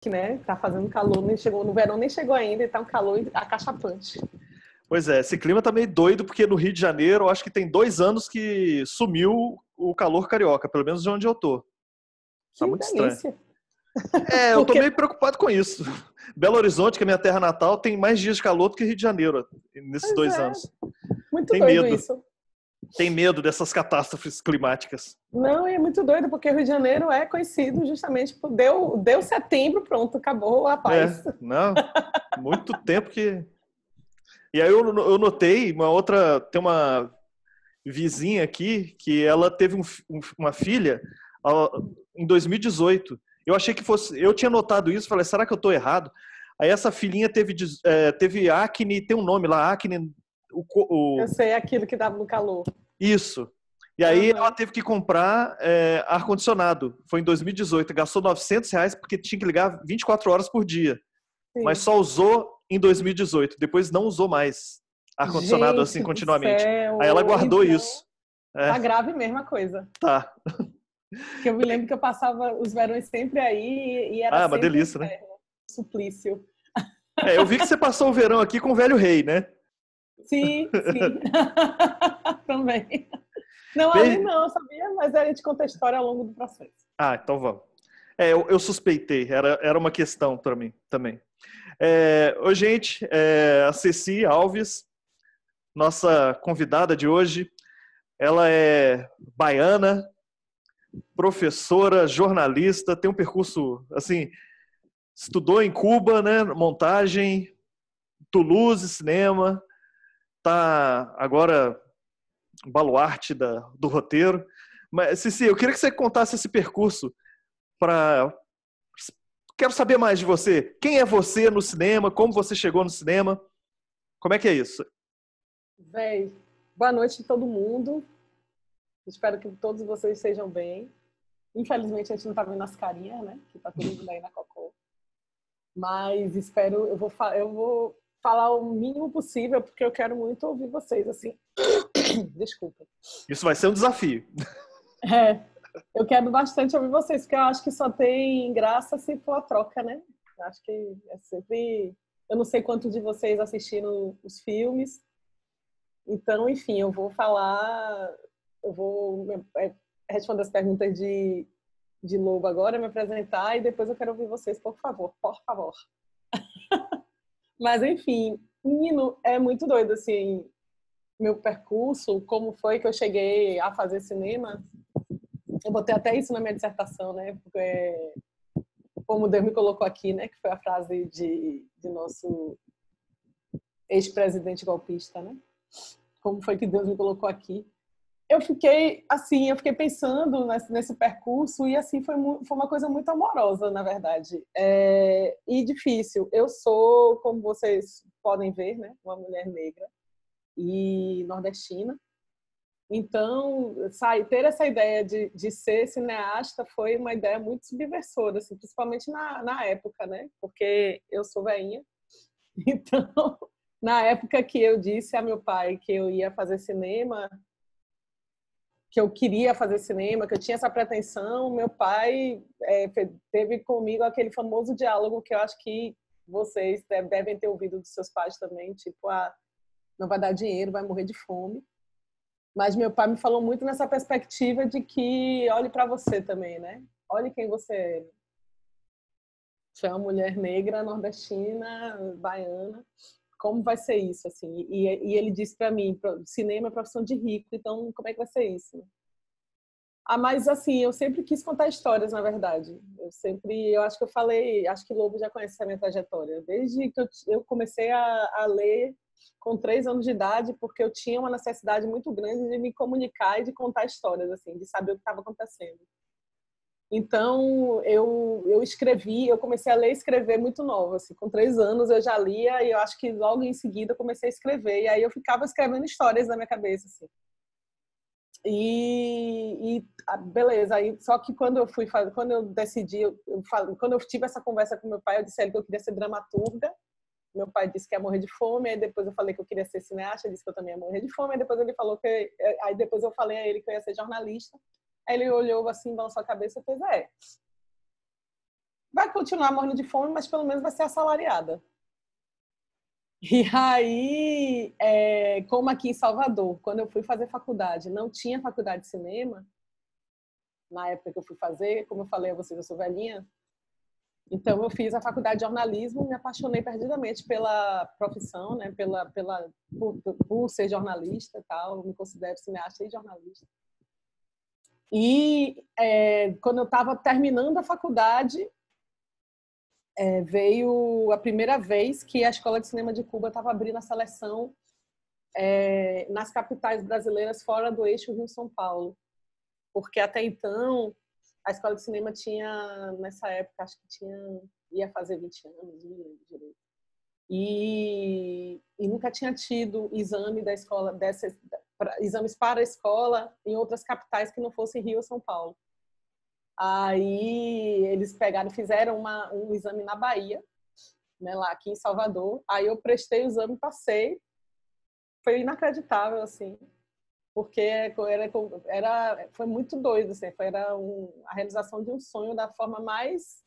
que, né, tá fazendo calor, nem chegou no verão, nem chegou ainda, e tá um calor acachapante. Pois é, esse clima tá meio doido, porque no Rio de Janeiro, eu acho que tem 2 anos que sumiu o calor carioca, pelo menos de onde eu tô. Tá Que muito estranho. delícia! É, eu tô Porque, meio preocupado com isso. Belo Horizonte, que é minha terra natal, tem mais dias de calor do que Rio de Janeiro nesses pois 2 é, anos. muito Tem doido medo. isso. Tem medo dessas catástrofes climáticas. Não, é muito doido, porque o Rio de Janeiro é conhecido justamente por deu setembro, pronto, acabou a paz. É, não, muito tempo que. E aí eu notei uma outra. Tem uma vizinha aqui que ela teve uma filha em 2018. Eu achei que fosse. Eu tinha notado isso, falei, será que eu estou errado? Aí essa filhinha teve acne, tem um nome lá, acne. Eu sei aquilo que dava no calor. Isso. E aí ela Uhum. teve que comprar ar-condicionado. Foi em 2018. Gastou R$ 900 porque tinha que ligar 24 horas por dia. Mas Sim. só usou em 2018. Depois não usou mais ar-condicionado assim Gente do continuamente. Aí ela céu, guardou então isso. É, tá grave mesmo a coisa. tá. Que eu me lembro que eu passava os verões sempre aí e era Ah, uma sempre um delícia, né? inferno, um suplício. É, eu vi que você passou o verão aqui com o velho rei, né? Sim, sim. Também. Não, ali Bem... não, sabia? Mas a gente conta a história ao longo do processo. Ah, então vamos. É, eu suspeitei, era uma questão para mim também. Oi, gente, a Ceci Alves, nossa convidada de hoje, ela é baiana, professora, jornalista, tem um percurso, assim, estudou em Cuba, né, montagem, Toulouse, cinema, tá agora baluarte do roteiro. Mas, Cici, eu queria que você contasse esse percurso para... Quero saber mais de você. Quem é você no cinema? Como você chegou no cinema? Como é que é isso? Véi, boa noite a todo mundo. Espero que todos vocês estejam bem. Infelizmente a gente não tá vendo as carinhas, né? Que tá todo mundo aí na cocô. Mas espero, eu vou falar o mínimo possível, porque eu quero muito ouvir vocês, assim. Desculpa. Isso vai ser um desafio. É, eu quero bastante ouvir vocês, porque eu acho que só tem graça se for a troca, né? Eu acho que é sempre... Eu não sei quanto de vocês assistiram os filmes, então, enfim, eu vou falar... Eu vou responder as perguntas de Lobo agora, me apresentar, e depois eu quero ouvir vocês, por favor, por favor. Mas, enfim, menino, é muito doido, assim, meu percurso, como foi que eu cheguei a fazer cinema. Eu botei até isso na minha dissertação, né? Porque, como Deus me colocou aqui, né? Que foi a frase de nosso ex-presidente golpista, né? Como foi que Deus me colocou aqui? Eu fiquei pensando nesse percurso e assim foi uma coisa muito amorosa, na verdade, e difícil. Eu sou, como vocês podem ver, né? Uma mulher negra e nordestina. Então, ter essa ideia de ser cineasta foi uma ideia muito subversora, assim, principalmente na época, né? Porque eu sou veinha. Então, na época que eu disse a meu pai que eu ia fazer cinema, que eu queria fazer cinema, que eu tinha essa pretensão, meu pai teve comigo aquele famoso diálogo que eu acho que vocês devem ter ouvido dos seus pais também, tipo, não vai dar dinheiro, vai morrer de fome. Mas meu pai me falou muito nessa perspectiva de que olhe para você também, né? Olhe quem você é. Você é uma mulher negra, nordestina, baiana. Como vai ser isso, assim? E ele disse para mim, cinema é profissão de rico, então como é que vai ser isso? Mas assim, eu sempre quis contar histórias, na verdade. Eu acho que eu falei, acho que Lobo já conhece a minha trajetória. Desde que eu comecei a ler com 3 anos de idade, porque eu tinha uma necessidade muito grande de me comunicar e de contar histórias, assim, de saber o que estava acontecendo. Então, eu comecei a ler e escrever muito nova, assim, com 3 anos eu já lia e eu acho que logo em seguida eu comecei a escrever, e aí eu ficava escrevendo histórias na minha cabeça, assim. Beleza, aí só que quando eu fui fazer, quando eu decidi, quando eu tive essa conversa com meu pai, eu disse a ele que eu queria ser dramaturga. Meu pai disse que ia morrer de fome, aí depois eu falei que eu queria ser cineasta, ele disse que eu também ia morrer de fome, aí depois ele falou aí depois eu falei a ele que eu ia ser jornalista. Aí ele olhou assim, balançou a cabeça e fez, vai continuar morrendo de fome, mas pelo menos vai ser assalariada. E aí, como aqui em Salvador, quando eu fui fazer faculdade, não tinha faculdade de cinema, na época que eu fui fazer, como eu falei a vocês, eu sou velhinha, então eu fiz a faculdade de jornalismo, me apaixonei perdidamente pela profissão, né, por ser jornalista e tal, eu me considero cineasta e jornalista. E quando eu estava terminando a faculdade, veio a primeira vez que a Escola de Cinema de Cuba estava abrindo a seleção nas capitais brasileiras fora do eixo Rio-São Paulo. Porque até então, a Escola de Cinema tinha, nessa época, acho que ia fazer 20 anos, não lembro direito. E nunca tinha tido exame da escola, exames para a escola em outras capitais que não fossem Rio ou São Paulo. Aí eles pegaram e fizeram um exame na Bahia, né, lá aqui em Salvador. Aí eu prestei o exame, passei. Foi inacreditável, assim, porque foi muito doido, assim, a realização de um sonho da forma mais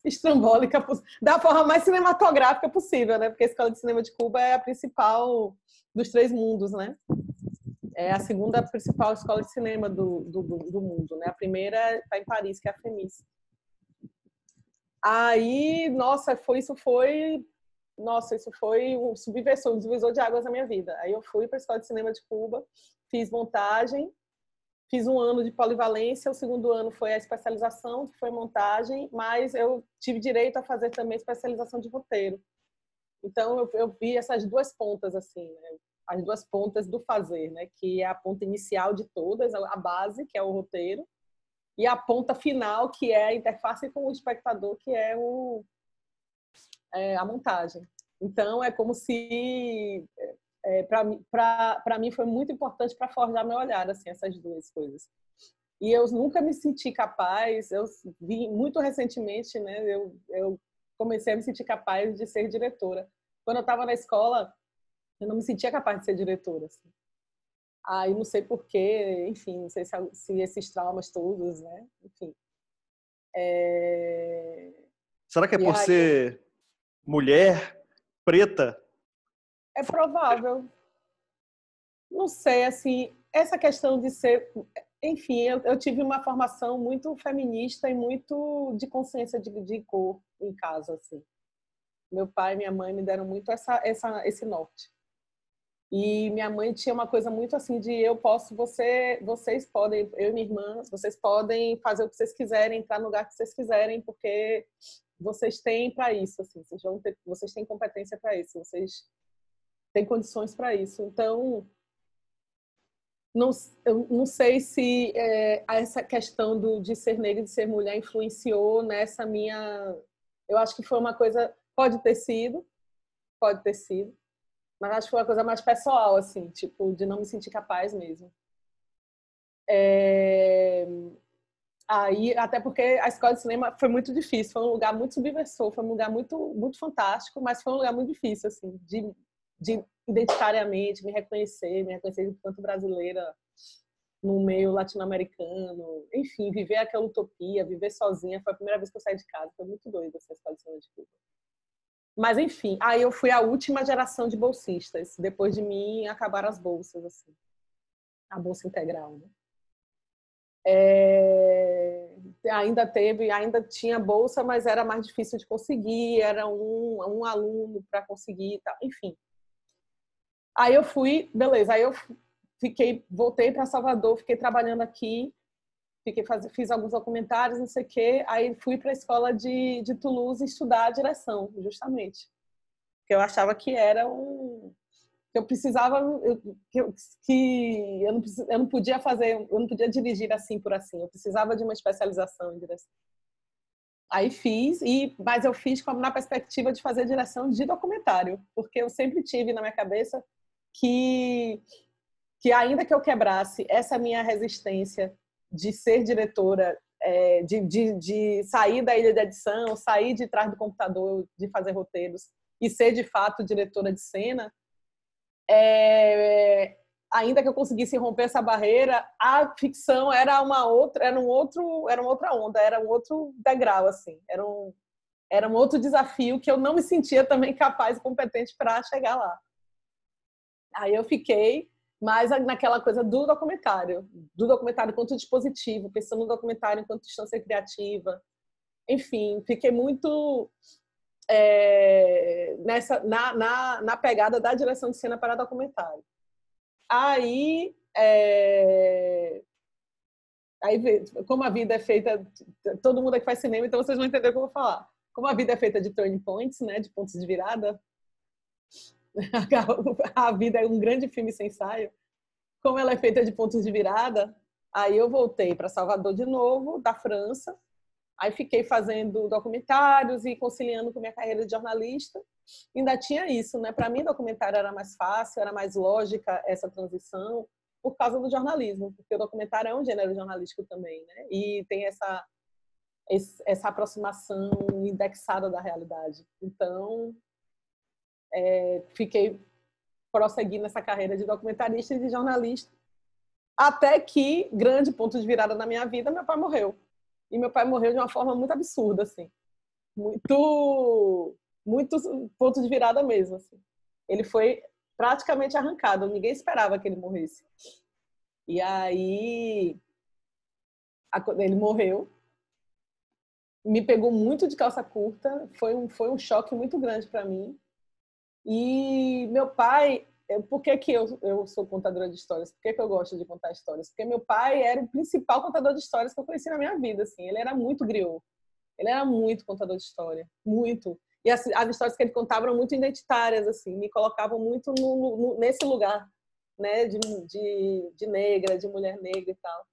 estrambólica, da forma mais cinematográfica possível, né? Porque a Escola de Cinema de Cuba é a principal dos 3 mundos, né? É a segunda principal escola de cinema do mundo, né? A primeira está em Paris, que é a FEMIS. Aí, isso foi um divisor de águas na minha vida. Aí eu fui para a Escola de Cinema de Cuba, fiz montagem, fiz 1 ano de polivalência, o segundo ano foi a especialização, que foi montagem, mas eu tive direito a fazer também especialização de roteiro. Então eu vi essas 2 pontas, assim, né? As 2 pontas do fazer, né? Que é a ponta inicial de todas, a base, que é o roteiro, e a ponta final, que é a interface com o espectador, que é a montagem. Então, é como se, para mim, foi muito importante para forjar meu olhar, assim, essas 2 coisas. E eu nunca me senti capaz, eu vi muito recentemente, né, eu comecei a me sentir capaz de ser diretora. Quando eu estava na escola, eu não me sentia capaz de ser diretora, assim. Aí não sei porquê, enfim, não sei se esses traumas todos, né, enfim. Será que é por ser mulher, preta? É provável. Não sei, assim, essa questão de ser... Enfim, eu tive uma formação muito feminista e muito de consciência de cor em casa, assim. Meu pai e minha mãe me deram muito esse norte. E minha mãe tinha uma coisa muito assim de vocês podem, eu e minha irmã, vocês podem fazer o que vocês quiserem, entrar no lugar que vocês quiserem, porque vocês têm para isso, assim, vocês têm competência para isso, vocês têm condições para isso. Então, eu não sei se essa questão de ser negra e de ser mulher influenciou nessa minha... Eu acho que foi uma coisa... Pode ter sido, mas acho que foi uma coisa mais pessoal, assim, tipo, de não me sentir capaz mesmo. Aí, até porque a escola de cinema foi muito difícil, foi um lugar muito subversor, foi um lugar muito, muito fantástico, mas foi um lugar muito difícil, assim, de identitariamente me reconhecer enquanto brasileira no meio latino-americano, enfim, viver aquela utopia, viver sozinha. Foi a primeira vez que eu saí de casa, foi muito doido essa escola de cinema de Cuba. Mas, enfim, aí eu fui a última geração de bolsistas. Depois de mim, acabaram as bolsas, assim. A bolsa integral, né? Ainda tinha bolsa, mas era mais difícil de conseguir, era um aluno para conseguir e tal, enfim. Aí eu fui, beleza, aí eu voltei para Salvador, fiquei trabalhando aqui, fiz alguns documentários, não sei o quê, aí fui para a escola de Toulouse estudar a direção, justamente. Porque eu achava que era que eu precisava, que eu não podia fazer, eu não podia dirigir assim por assim, eu precisava de uma especialização em direção. Aí fiz, mas eu fiz na perspectiva de fazer direção de documentário, porque eu sempre tive na minha cabeça que ainda que eu quebrasse essa minha resistência de ser diretora, de sair da ilha de edição, sair de trás do computador, de fazer roteiros e ser de fato diretora de cena, ainda que eu conseguisse romper essa barreira, a ficção era uma outra onda, era um outro degrau, assim. Era um outro desafio que eu não me sentia também capaz e competente para chegar lá. Aí eu fiquei mais naquela coisa do documentário enquanto dispositivo, pensando no documentário enquanto instância criativa. Enfim, fiquei muito na pegada da direção de cena para documentário. Aí, como a vida é feita, todo mundo aqui faz cinema, então vocês vão entender o que eu vou falar. Como a vida é feita de turning points, né, de pontos de virada, a vida é um grande filme sem ensaio. Como ela é feita de pontos de virada, aí eu voltei para Salvador de novo, da França. Aí fiquei fazendo documentários e conciliando com minha carreira de jornalista. Ainda tinha isso, né? Para mim, documentário era mais fácil, era mais lógica essa transição por causa do jornalismo, porque o documentário é um gênero jornalístico também, né? E tem essa aproximação indexada da realidade. Então, prossegui nessa carreira de documentarista e de jornalista, até que, grande ponto de virada na minha vida, meu pai morreu. E meu pai morreu de uma forma muito absurda, assim. Muito ponto de virada mesmo, assim. Ele foi praticamente arrancado, ninguém esperava que ele morresse. E aí, ele morreu, me pegou muito de calça curta, foi um choque muito grande para mim. E meu pai, por que eu sou contadora de histórias? Por que eu gosto de contar histórias? Porque meu pai era o principal contador de histórias que eu conheci na minha vida, assim. Ele era muito griot. Ele era muito contador de história, muito. E as histórias que ele contava eram muito identitárias, assim, me colocavam muito nesse lugar, né, de negra, de mulher negra e tal.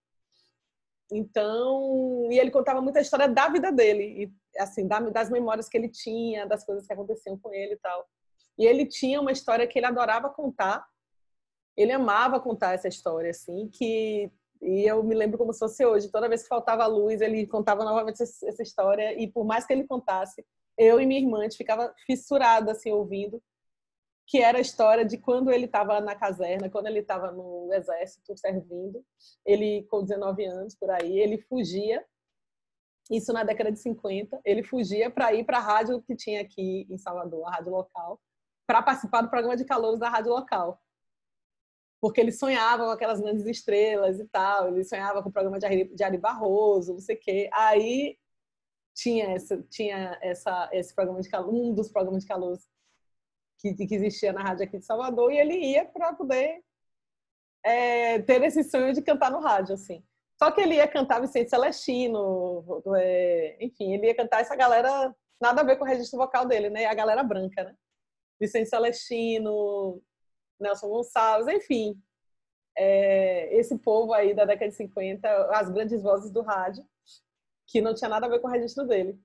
Então, e ele contava muita história da vida dele, e, assim, das memórias que ele tinha, das coisas que aconteciam com ele e tal. E ele tinha uma história que ele adorava contar, ele amava contar essa história, assim, e eu me lembro como se fosse hoje, toda vez que faltava luz, ele contava novamente essa história, e por mais que ele contasse, eu e minha irmã, a gente ficava fissurada, assim, ouvindo, que era a história de quando ele estava na caserna, quando ele estava no exército servindo, ele com 19 anos, por aí, ele fugia, isso na década de 50, ele fugia para ir para a rádio que tinha aqui em Salvador, a rádio local, para participar do programa de calouros da rádio local. Porque ele sonhava com aquelas grandes estrelas e tal, ele sonhava com o programa de Ari Barroso, não sei o quê. Aí tinha esse programa de calouros, um dos programas de calouros que existia na rádio aqui de Salvador, e ele ia para poder ter esse sonho de cantar no rádio, assim. Só que ele ia cantar Vicente Celestino, enfim, ele ia cantar essa galera, nada a ver com o registro vocal dele, né? A galera branca, né? Vicente Celestino, Nelson Gonçalves, enfim. Esse povo aí da década de 50, as grandes vozes do rádio, que não tinha nada a ver com o registro dele.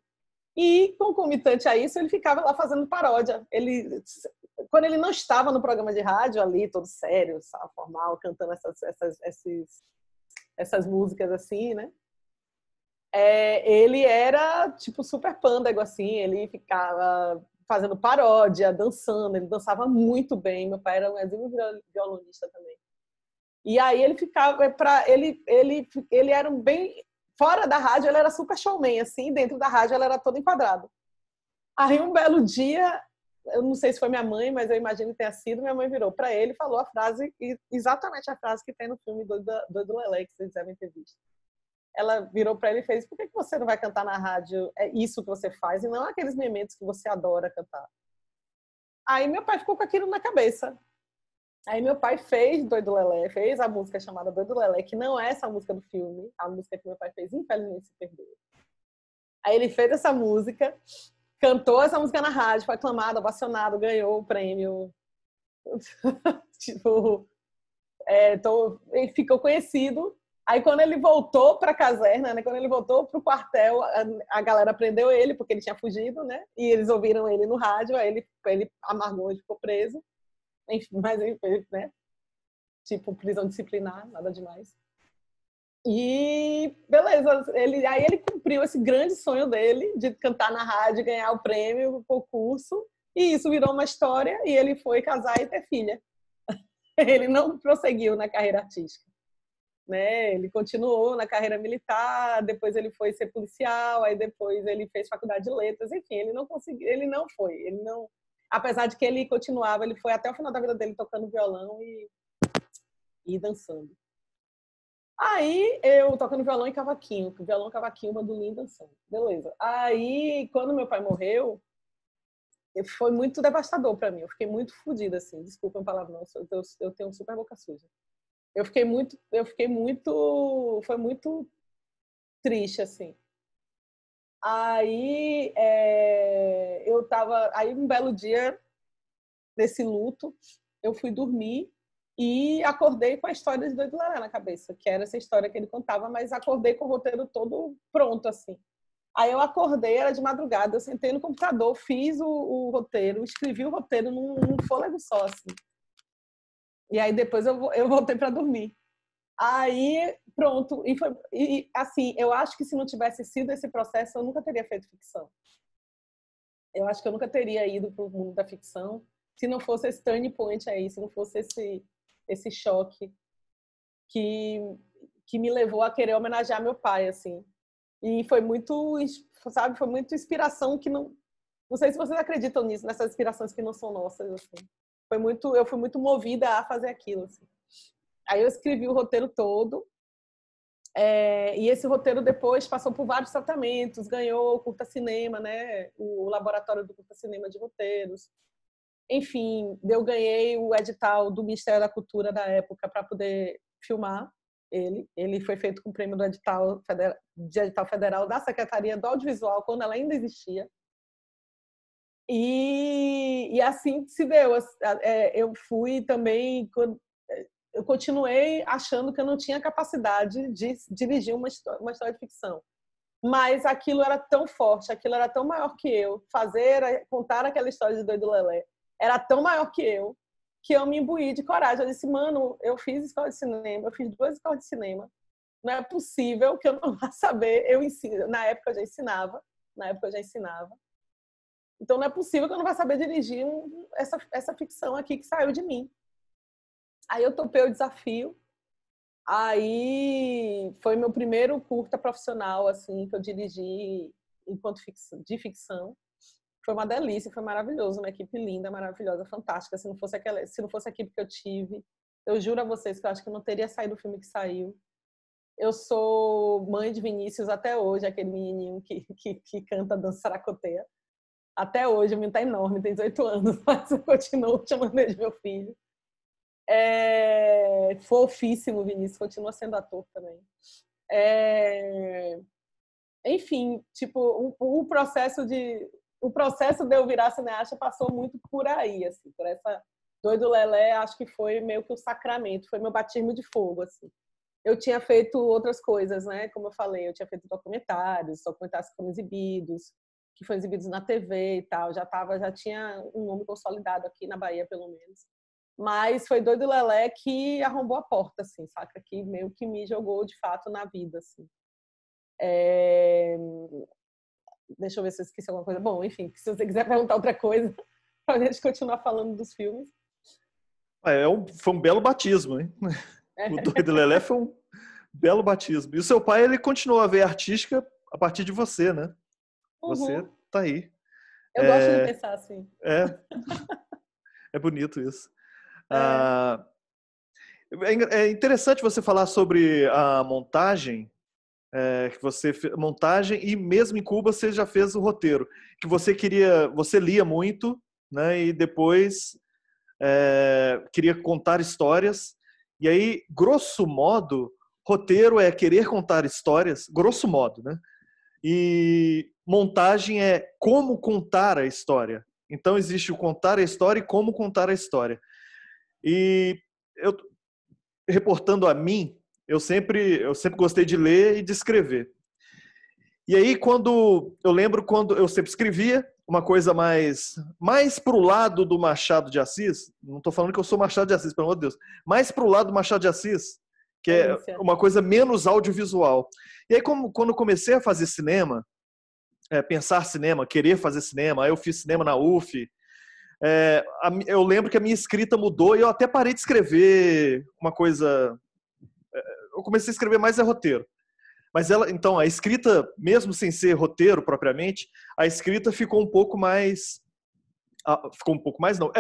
E, concomitante a isso, ele ficava lá fazendo paródia. Quando ele não estava no programa de rádio ali, todo sério, formal, cantando essas músicas assim, né? Ele era, tipo, super pândego, assim. Ele ficava fazendo paródia, dançando. Ele dançava muito bem. Meu pai era um exímio violonista também. E aí ele ficava... Ele era um bem... Fora da rádio, ele era super showman, assim. Dentro da rádio, ele era todo enquadrado. Aí, um belo dia, eu não sei se foi minha mãe, mas eu imagino que tenha sido, minha mãe virou para ele e falou a frase, exatamente a frase que tem no filme Doido Lelé, que vocês devem ter visto. Ela virou para ele e fez: por que você não vai cantar na rádio isso que você faz e não aqueles mementos que você adora cantar? Aí meu pai ficou com aquilo na cabeça. Aí meu pai fez Doido Lelé, fez a música chamada Doido Lelé, que não é essa música do filme, a música que meu pai fez, infelizmente, se perdeu. Aí ele fez essa música, cantou essa música na rádio, foi aclamado, ovacionado, ganhou o prêmio. Tipo, ele ficou conhecido. Aí quando ele voltou para a caserna, né, quando ele voltou para o quartel, a galera prendeu ele, porque ele tinha fugido, né? E eles ouviram ele no rádio, aí ele amargou e ficou preso. Enfim, mas né? Tipo, prisão disciplinar, nada demais. E beleza, aí ele cumpriu esse grande sonho dele de cantar na rádio, ganhar o prêmio, o concurso, e isso virou uma história, e ele foi casar e ter filha. Ele não prosseguiu na carreira artística, né? Ele continuou na carreira militar, depois ele foi ser policial, aí depois ele fez faculdade de letras, enfim, ele não conseguiu, ele não, apesar de que ele continuava, ele foi até o final da vida dele tocando violão e dançando. Aí eu tocando violão e cavaquinho, violão, cavaquinho, bandolim, dançando, beleza. Aí quando meu pai morreu, foi muito devastador para mim, eu fiquei muito fodida, assim, desculpa a palavra, não, eu tenho super boca suja. Foi muito triste, assim. Aí aí um belo dia, nesse luto, eu fui dormir e acordei com a história de Doido Lelé na cabeça, que era essa história que ele contava, mas acordei com o roteiro todo pronto, assim. Aí eu acordei, era de madrugada, eu sentei no computador, fiz o roteiro, escrevi o roteiro num fôlego só, assim. E aí depois eu voltei para dormir. Aí, pronto. E, assim, eu acho que se não tivesse sido esse processo, eu nunca teria feito ficção. Eu acho que eu nunca teria ido para o mundo da ficção se não fosse esse turning point aí, se não fosse esse choque que me levou a querer homenagear meu pai, assim. E foi muito, sabe, foi muito inspiração que não sei se vocês acreditam nisso, nessas inspirações que não são nossas, assim. Eu fui muito movida a fazer aquilo, assim. Aí eu escrevi o roteiro todo, e esse roteiro depois passou por vários tratamentos, ganhou o Curta Cinema, né? O laboratório do Curta Cinema de roteiros. Enfim, eu ganhei o edital do Ministério da Cultura da época para poder filmar ele. Ele foi feito com o prêmio do edital federal da Secretaria do Audiovisual, quando ela ainda existia. E assim se deu. Eu fui também... Eu continuei achando que eu não tinha capacidade de dirigir uma história de ficção. Mas aquilo era tão forte, aquilo era tão maior que eu. Contar aquela história de Doido Lelé era tão maior que eu me imbuí de coragem. Eu disse, mano, eu fiz escola de cinema, eu fiz 2 escolas de cinema. Não é possível que eu não vá saber. Eu ensino. Na época eu já ensinava. Então não é possível que eu não vá saber dirigir essa ficção aqui que saiu de mim. Aí eu topei o desafio. Aí foi meu primeiro curta profissional, assim, que eu dirigi enquanto de ficção. Foi uma delícia, foi maravilhoso, uma equipe linda, maravilhosa, fantástica. Se não fosse a equipe que eu tive, eu juro a vocês que eu acho que não teria saído o filme que saiu. Eu sou mãe de Vinícius até hoje, aquele menininho que canta dança saracoteia. Até hoje, o menino tá enorme, tem 18 anos, mas eu continuo chamando ele de meu filho. Fofíssimo, Vinícius, continua sendo ator também. Enfim, tipo, o processo de eu virar cineasta passou muito por aí, assim, por essa Doido Lelé, acho que foi meio que o sacramento, foi meu batismo de fogo, assim. Eu tinha feito outras coisas, né? Como eu falei, eu tinha feito documentários que foram exibidos na TV e tal, já tinha um nome consolidado aqui na Bahia, pelo menos. Mas foi Doido Lelé que arrombou a porta, assim, saca? Que meio que me jogou, de fato, na vida, assim. Deixa eu ver se eu esqueci alguma coisa. Bom, enfim, se você quiser perguntar outra coisa, pra gente continuar falando dos filmes. Foi um belo batismo, hein? O Doido Lelé foi um belo batismo. E o seu pai, ele continuou a veia artística a partir de você, né? Uhum. Você tá aí. Eu gosto de pensar assim. É bonito isso. É interessante você falar sobre a montagem, montagem, e mesmo em Cuba você já fez o roteiro, que você lia muito, né? E depois queria contar histórias. E aí, grosso modo, roteiro é querer contar histórias, grosso modo, né? E montagem é como contar a história. Então existe o contar a história e como contar a história. E eu, reportando a mim, eu sempre gostei de ler e de escrever. E aí eu lembro quando eu sempre escrevia uma coisa mais pro lado do Machado de Assis, não estou falando que eu sou Machado de Assis, pelo amor de Deus, mais pro lado do Machado de Assis, que é uma coisa menos audiovisual. E aí quando eu comecei a fazer cinema, pensar cinema, querer fazer cinema, aí eu fiz cinema na UF, eu lembro que a minha escrita mudou e eu até parei de escrever uma coisa... Eu comecei a escrever mais roteiro. Mas então, a escrita, mesmo sem ser roteiro propriamente, a escrita ficou um pouco mais... ficou um pouco mais, não.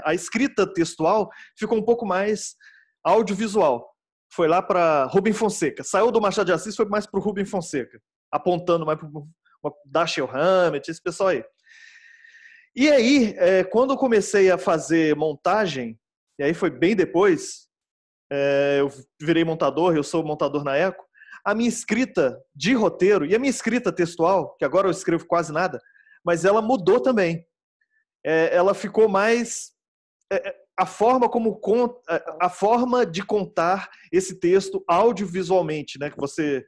A escrita textual ficou um pouco mais audiovisual. Foi lá para Rubem Fonseca. Saiu do Machado de Assis, foi mais para o Rubem Fonseca. Apontando mais para o Dashiell Hammett, esse pessoal aí. E aí, quando eu comecei a fazer montagem, e aí foi bem depois, eu virei montador, eu sou montador na Eco, a minha escrita de roteiro e a minha escrita textual, que agora eu escrevo quase nada, mas ela mudou também. Ela ficou mais... a forma de contar esse texto audiovisualmente, né? Que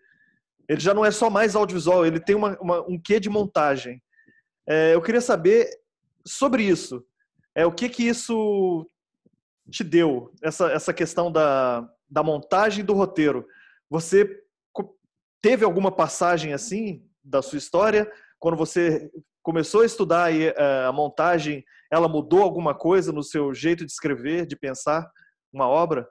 ele já não é só mais audiovisual, ele tem um quê de montagem. Eu queria saber sobre isso. O que isso te deu, essa questão da montagem do roteiro? Você teve alguma passagem assim da sua história? Quando você começou a estudar a montagem, ela mudou alguma coisa no seu jeito de escrever, de pensar uma obra?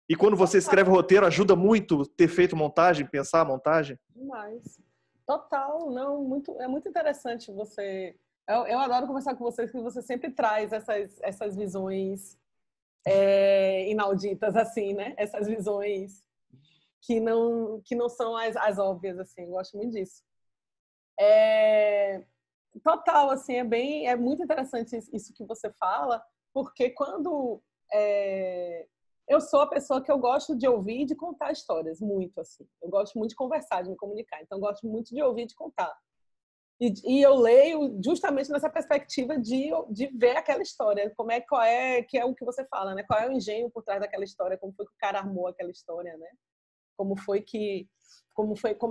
E quando você escreve roteiro, ajuda muito ter feito montagem, pensar a montagem? Demais. Total, não, é muito interessante você... Eu adoro conversar com vocês, porque você sempre traz essas visões inauditas, assim, né? Essas visões que não são as óbvias, assim. Eu gosto muito disso. Total, assim, é muito interessante isso que você fala, porque quando eu sou a pessoa que eu gosto de ouvir e de contar histórias, muito, assim. Eu gosto muito de conversar, de me comunicar, então eu gosto muito de ouvir e de contar. E eu leio justamente nessa perspectiva de ver aquela história, que é o que você fala, né? Qual é o engenho por trás daquela história, como foi que o cara armou aquela história, né? Como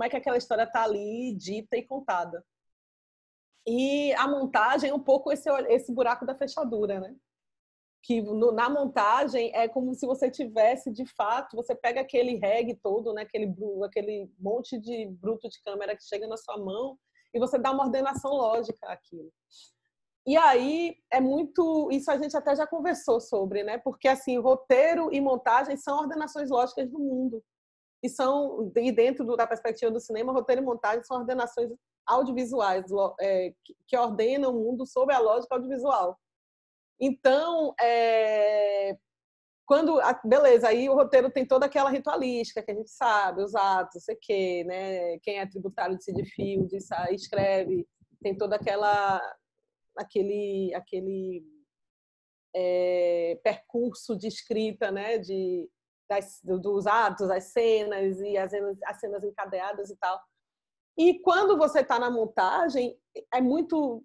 é que aquela história está ali dita e contada. E a montagem é um pouco esse buraco da fechadura, né? Que na montagem é como se você tivesse, de fato, você pega aquele reggae todo, né? Aquele monte de bruto de câmera que chega na sua mão e você dá uma ordenação lógica àquilo. E aí é muito... Isso a gente até já conversou sobre, né? Porque, assim, roteiro e montagem são ordenações lógicas do mundo. E dentro da perspectiva do cinema, roteiro e montagem são ordenações audiovisuais que ordenam o mundo sob a lógica audiovisual. Então, beleza, aí o roteiro tem toda aquela ritualística que a gente sabe, os atos, não sei o quê, né? Quem é tributário de Cid Field escreve, tem toda aquele percurso de escrita, né? Dos atos, as cenas e as cenas encadeadas e tal. E quando você está na montagem, é muito,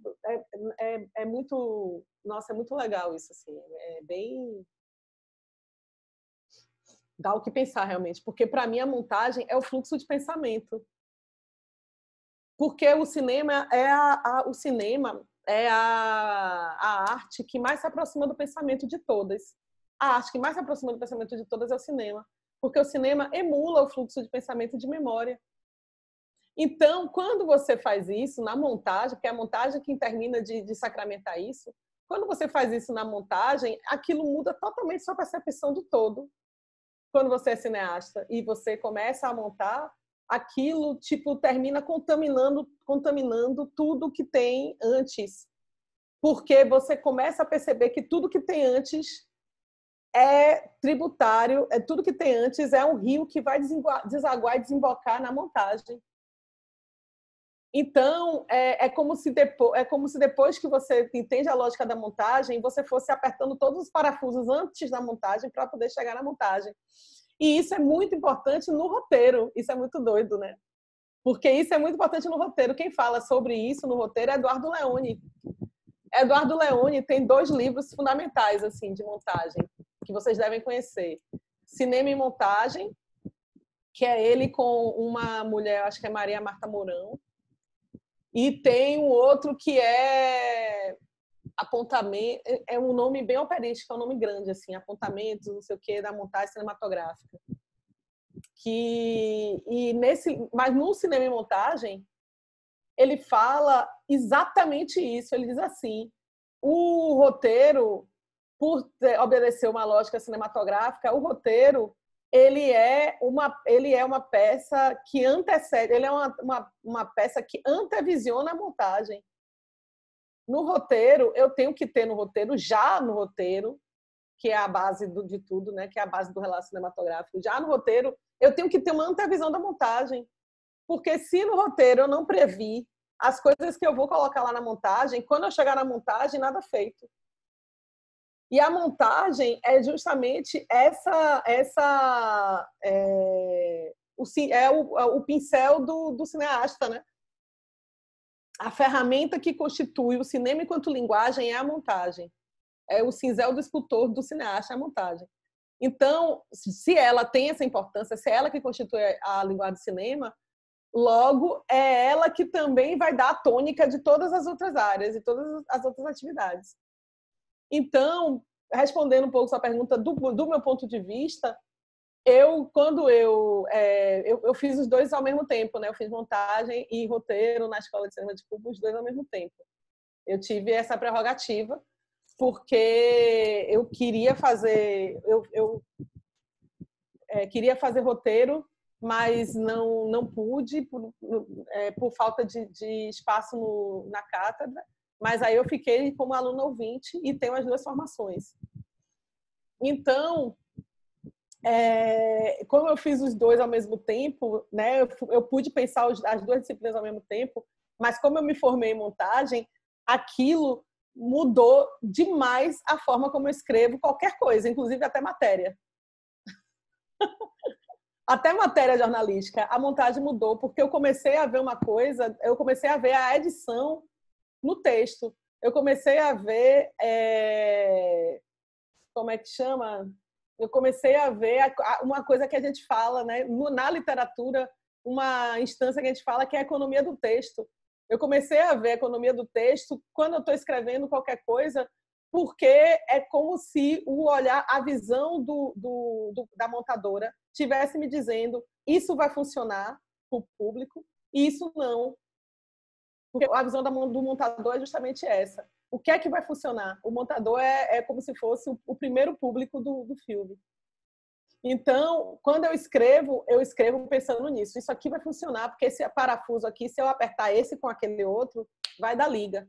nossa, é muito legal isso, assim, é bem... dá o que pensar realmente, porque para mim a montagem é o fluxo de pensamento, porque o cinema é a arte que mais se aproxima do pensamento de todas. A arte que mais se aproxima do pensamento de todas é o cinema, porque o cinema emula o fluxo de pensamento e de memória. Então, quando você faz isso na montagem, porque é a montagem que termina de sacramentar isso, quando você faz isso na montagem, aquilo muda totalmente sua percepção do todo. Quando você é cineasta e você começa a montar, aquilo tipo termina contaminando tudo que tem antes. Porque você começa a perceber que tudo que tem antes é tributário, tudo que tem antes é um rio que vai desaguar e desembocar na montagem. Então, é como se depois que você entende a lógica da montagem, você fosse apertando todos os parafusos antes da montagem para poder chegar na montagem. E isso é muito importante no roteiro. Isso é muito doido, né? Porque isso é muito importante no roteiro. Quem fala sobre isso no roteiro é Eduardo Leone. Eduardo Leone tem 2 livros fundamentais assim de montagem que vocês devem conhecer. Cinema e Montagem, que é ele com uma mulher, acho que é Maria Marta Mourão. E tem um outro que é Apontamento, é um nome bem operístico, é um nome grande, assim, Apontamentos, não sei o quê, da montagem cinematográfica. Mas no Cinema e Montagem, ele fala exatamente isso. Ele diz assim, o roteiro, por obedecer uma lógica cinematográfica, o roteiro ele é uma peça que antecede, ele é uma peça que antevisiona a montagem. No roteiro, eu tenho que ter no roteiro, que é a base de tudo, né? Que é a base do relato cinematográfico. Já no roteiro, eu tenho que ter uma antevisão da montagem. Porque se no roteiro eu não previ as coisas que eu vou colocar lá na montagem, quando eu chegar na montagem, nada feito. E a montagem é justamente o pincel do cineasta, né? A ferramenta que constitui o cinema enquanto linguagem é a montagem. É o cinzel do escultor, do cineasta, é a montagem. Então, se ela tem essa importância, se é ela que constitui a linguagem do cinema, logo é ela que também vai dar a tônica de todas as outras áreas e todas as outras atividades. Então, respondendo um pouco sua pergunta, do meu ponto de vista, quando eu fiz os dois ao mesmo tempo, né? Eu fiz montagem e roteiro na Escola de Cinema de Cuba, os dois ao mesmo tempo. Eu tive essa prerrogativa porque eu queria fazer queria fazer roteiro, mas não pude por falta de espaço na cátedra. Mas aí eu fiquei como aluna ouvinte e tenho as duas formações. Então, como eu fiz os dois ao mesmo tempo, né, eu pude pensar as duas disciplinas ao mesmo tempo, mas como eu me formei em montagem, aquilo mudou demais a forma como eu escrevo qualquer coisa, inclusive até matéria. Até matéria jornalística, a montagem mudou, porque eu comecei a ver uma coisa, eu comecei a ver a edição no texto. Eu comecei a ver, como é que chama? Eu comecei a ver uma coisa que a gente fala, né? Na literatura, uma instância que a gente fala que é a economia do texto. Eu comecei a ver a economia do texto quando eu estou escrevendo qualquer coisa, porque é como se o olhar, a visão da montadora estivesse me dizendo isso vai funcionar para o público e isso não. Porque a visão do montador é justamente essa. O que é que vai funcionar? O montador é como se fosse o primeiro público do filme. Então, quando eu escrevo pensando nisso. Isso aqui vai funcionar, porque esse parafuso aqui, se eu apertar esse com aquele outro, vai dar liga.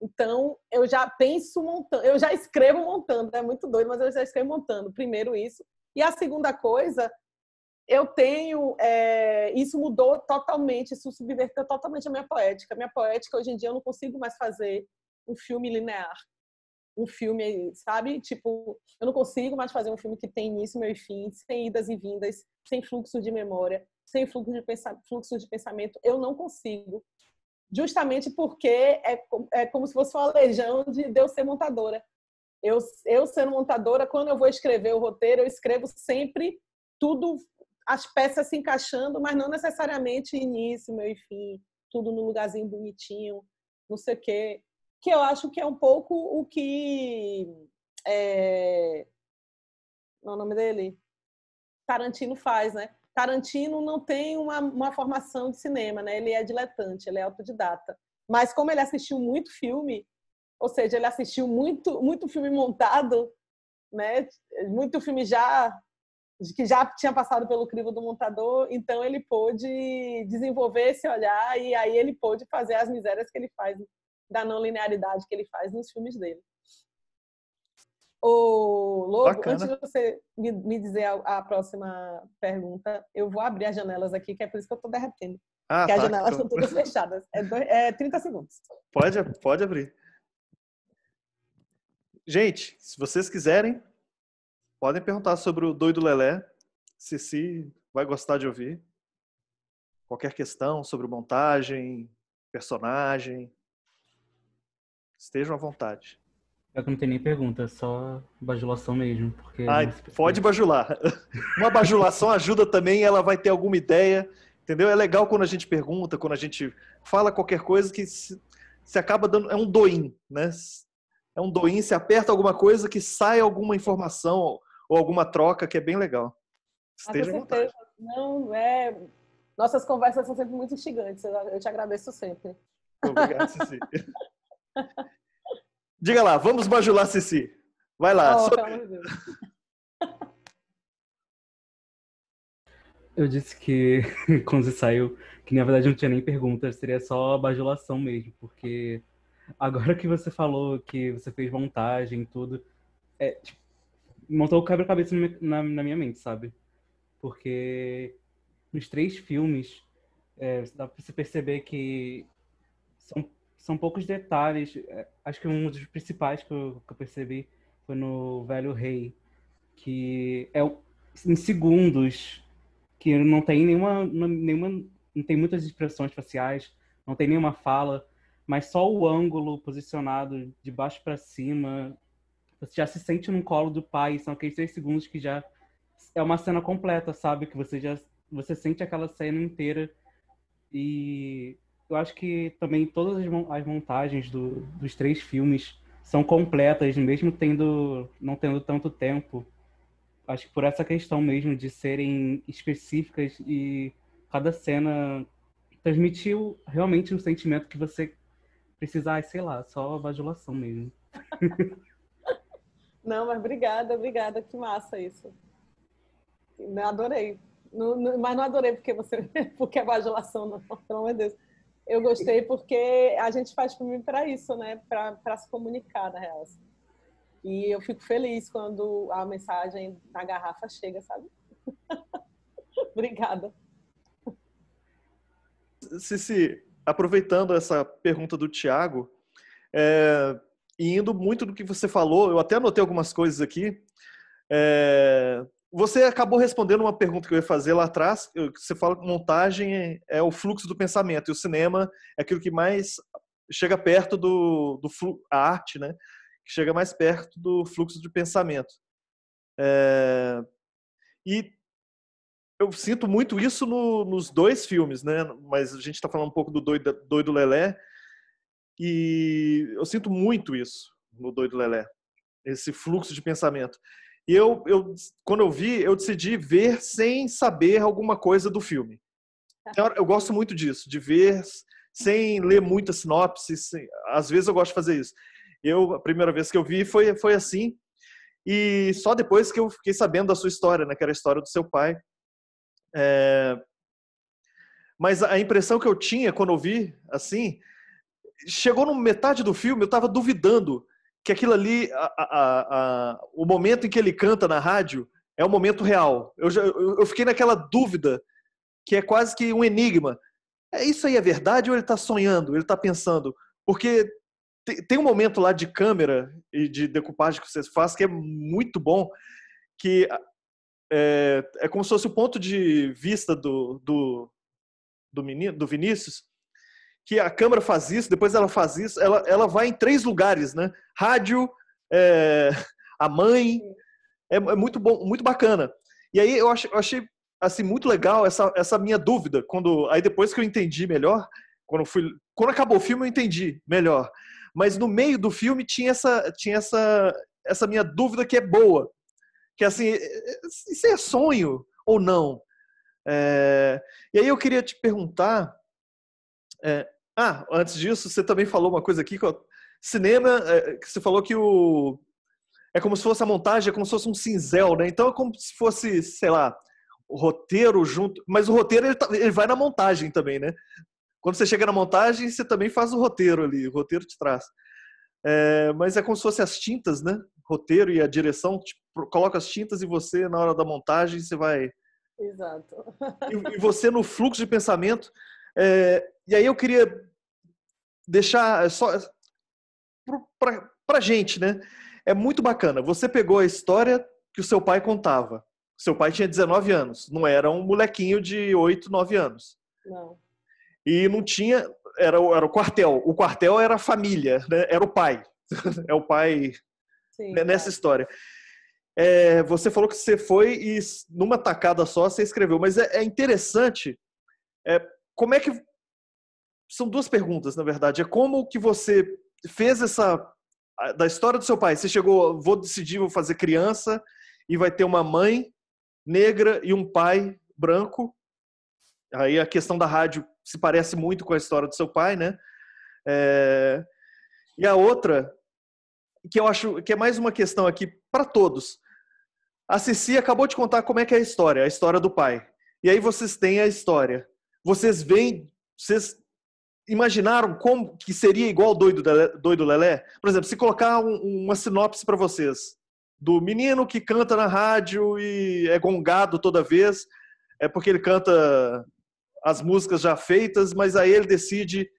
Então, eu já penso montando, eu já escrevo montando. É muito doido, mas eu já escrevo montando. Primeiro isso. E a segunda coisa, eu tenho... isso mudou totalmente, isso subverteu totalmente a minha poética. Minha poética, hoje em dia, eu não consigo mais fazer um filme linear. Um filme, sabe? Tipo, eu não consigo mais fazer um filme que tem início, meio e fim, sem idas e vindas, sem fluxo de memória, sem fluxo de pensamento. Eu não consigo. Justamente porque é como se fosse uma legião de eu ser montadora. Eu sendo montadora, quando eu vou escrever o roteiro, eu escrevo sempre tudo, as peças se encaixando, mas não necessariamente início, meio e fim, tudo no lugarzinho bonitinho, não sei o quê. Que eu acho que é um pouco o que... Qual é o nome dele? Tarantino faz, né? Tarantino não tem uma formação de cinema, né? Ele é diletante, ele é autodidata. Mas como ele assistiu muito filme, ou seja, ele assistiu muito filme montado, né? Muito filme que já tinha passado pelo crivo do montador, então ele pôde desenvolver esse olhar e aí ele pôde fazer as misérias que ele faz, da não linearidade que ele faz nos filmes dele. Ô, Lobo, Bacana. Antes de você me dizer a próxima pergunta, eu vou abrir as janelas aqui, que é por isso que eu estou derretendo. Porque as janelas estão todas fechadas. 30 segundos. Pode abrir. Gente, se vocês quiserem, podem perguntar sobre o Doido Lelé. Ceci vai gostar de ouvir. Qualquer questão sobre montagem, personagem, estejam à vontade. Eu não tenho nem pergunta, só bajulação mesmo. Porque pode bajular. Uma bajulação ajuda também, ela vai ter alguma ideia, entendeu? É legal quando a gente pergunta, quando a gente fala qualquer coisa que se acaba dando... É um doim, né? É um doim, se aperta alguma coisa que sai alguma informação ou alguma troca que é bem legal. Esteja à vontade. Não, nossas conversas são sempre muito instigantes. Eu te agradeço sempre. Obrigado, Ceci. Diga lá, vamos bajular Ceci. Vai lá. Oh, pelo amor de Deus. Eu disse que quando você saiu, que na verdade não tinha nem perguntas, seria só bajulação mesmo, porque agora que você falou que você fez montagem e tudo, tipo, montou o quebra-cabeça na minha mente, sabe? Porque nos 3 filmes, dá pra você perceber que são poucos detalhes. Acho que um dos principais que eu percebi foi no Velho Rei, que em segundos, que não tem não tem muitas expressões faciais, não tem nenhuma fala, mas só o ângulo posicionado de baixo para cima, você já se sente no colo do pai. São aqueles 3 segundos que já é uma cena completa, sabe? Que você sente aquela cena inteira. E eu acho que também todas as montagens dos 3 filmes são completas, mesmo não tendo tanto tempo. Acho que por essa questão mesmo de serem específicas e cada cena transmitiu realmente um sentimento que você precisa, sei lá, só a bajulação mesmo. Não, mas obrigada, que massa isso. Eu adorei. Mas não adorei porque é bajulação, não, pelo amor de Deus. Eu gostei porque a gente faz filme para isso, né? Para se comunicar, na real. E eu fico feliz quando a mensagem na garrafa chega, sabe? Obrigada. Cici, aproveitando essa pergunta do Thiago, e indo muito do que você falou, eu até anotei algumas coisas aqui. Você acabou respondendo uma pergunta que eu ia fazer lá atrás. Você fala que montagem é o fluxo do pensamento, e o cinema é aquilo que mais chega perto a arte, né? Que chega mais perto do fluxo de pensamento. E eu sinto muito isso nos 2 filmes, né? Mas a gente está falando um pouco do Doido Lelé, e eu sinto muito isso no Doido Lelé, esse fluxo de pensamento. E quando eu vi, eu decidi ver sem saber alguma coisa do filme. Então, eu gosto muito disso, de ver sem ler muita sinopse. Às vezes eu gosto de fazer isso. A primeira vez que eu vi foi assim, e só depois que eu fiquei sabendo da sua história, né, que era a história do seu pai. Mas a impressão que eu tinha quando eu vi, assim, chegou no metade do filme, eu estava duvidando que aquilo ali, o momento em que ele canta na rádio, é o momento real. Eu fiquei naquela dúvida, que é quase que um enigma. Isso aí é verdade ou ele está sonhando, ele está pensando? Porque tem um momento lá de câmera e de decupagem que você faz que é muito bom, que é como se fosse o ponto de vista do menino, do Vinícius, que a câmera faz isso, depois ela faz isso, ela vai em 3 lugares, né? Rádio, a mãe, é muito bom, muito bacana. E aí eu achei assim, muito legal essa minha dúvida, aí depois que eu entendi melhor, quando acabou o filme eu entendi melhor, mas no meio do filme tinha essa minha dúvida que é boa, que assim, isso é sonho ou não? E aí eu queria te perguntar, antes disso, você também falou uma coisa aqui, cinema, que você falou que é como se fosse a montagem, é como se fosse um cinzel, né? Então é como se fosse, sei lá, o roteiro junto, mas o roteiro ele vai na montagem também, né? Quando você chega na montagem, você também faz o roteiro ali, o roteiro te traz. Mas é como se fosse as tintas, né? Roteiro e a direção, tipo, coloca as tintas e você, na hora da montagem, você vai... Exato. E você no fluxo de pensamento. E aí eu queria deixar só pra gente, né? É muito bacana. Você pegou a história que o seu pai contava. Seu pai tinha 19 anos. Não era um molequinho de 8, 9 anos. Não. E não tinha... Era o quartel. O quartel era a família, né? Era o pai. É o pai. Sim, nessa história. Você falou que você foi e numa tacada só você escreveu. Mas é interessante. Como é que... São 2 perguntas, na verdade. Como que você fez da história do seu pai? Você chegou, vou fazer criança e vai ter uma mãe negra e um pai branco. Aí a questão da rádio se parece muito com a história do seu pai, né? E a outra que eu acho que é mais uma questão aqui para todos. A Ceci acabou de contar como é que é a história do pai. E aí vocês têm a história. Vocês imaginaram como que seria igual Doido Lelé? Por exemplo, se colocar uma sinopse para vocês do menino que canta na rádio e é gongado toda vez, é porque ele canta as músicas já feitas, mas aí ele decide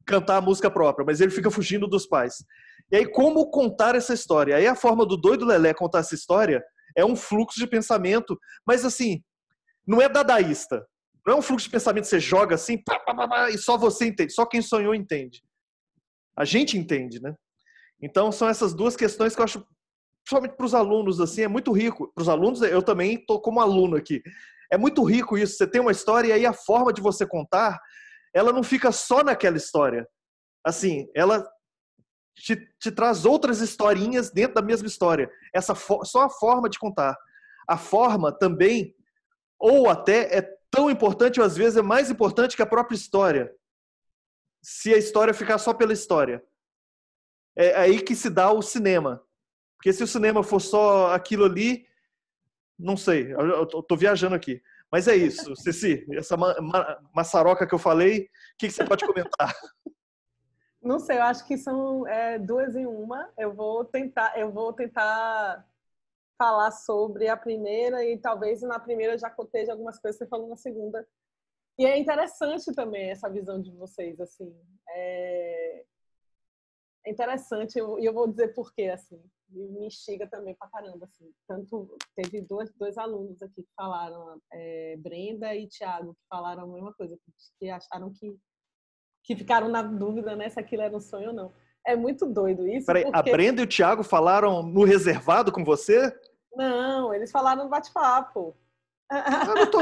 cantar a música própria, mas ele fica fugindo dos pais. E aí, como contar essa história? Aí a forma do Doido Lelé contar essa história é um fluxo de pensamento, mas assim, não é dadaísta. Não é um fluxo de pensamento que você joga assim, pá, pá, pá, pá, e só você entende, só quem sonhou entende. A gente entende, né? Então, são essas duas questões que eu acho, principalmente para os alunos, assim, é muito rico. Para os alunos, eu também estou como aluno aqui. É muito rico isso. Você tem uma história e aí a forma de você contar, ela não fica só naquela história. Assim, ela te traz outras historinhas dentro da mesma história. Só a forma de contar. A forma também, ou até é tão importante, ou às vezes é mais importante que a própria história. Se a história ficar só pela história. É aí que se dá o cinema. Porque se o cinema for só aquilo ali, não sei, eu estou viajando aqui. Mas é isso, Ceci, essa maçaroca que eu falei, o que você pode comentar? Não sei, eu acho que são duas em uma. Eu vou tentar falar sobre a primeira e talvez na primeira já coteje algumas coisas que você falou na segunda. E é interessante também essa visão de vocês, assim. É interessante, e eu vou dizer por quê, assim. E me instiga também pra caramba, assim. Tanto teve dois alunos aqui que falaram, Brenda e Thiago, que falaram a mesma coisa, que acharam que ficaram na dúvida, né, se aquilo era um sonho ou não. É muito doido isso. Peraí, porque... a Brenda e o Thiago falaram no reservado com você? Não, eles falaram no bate-papo.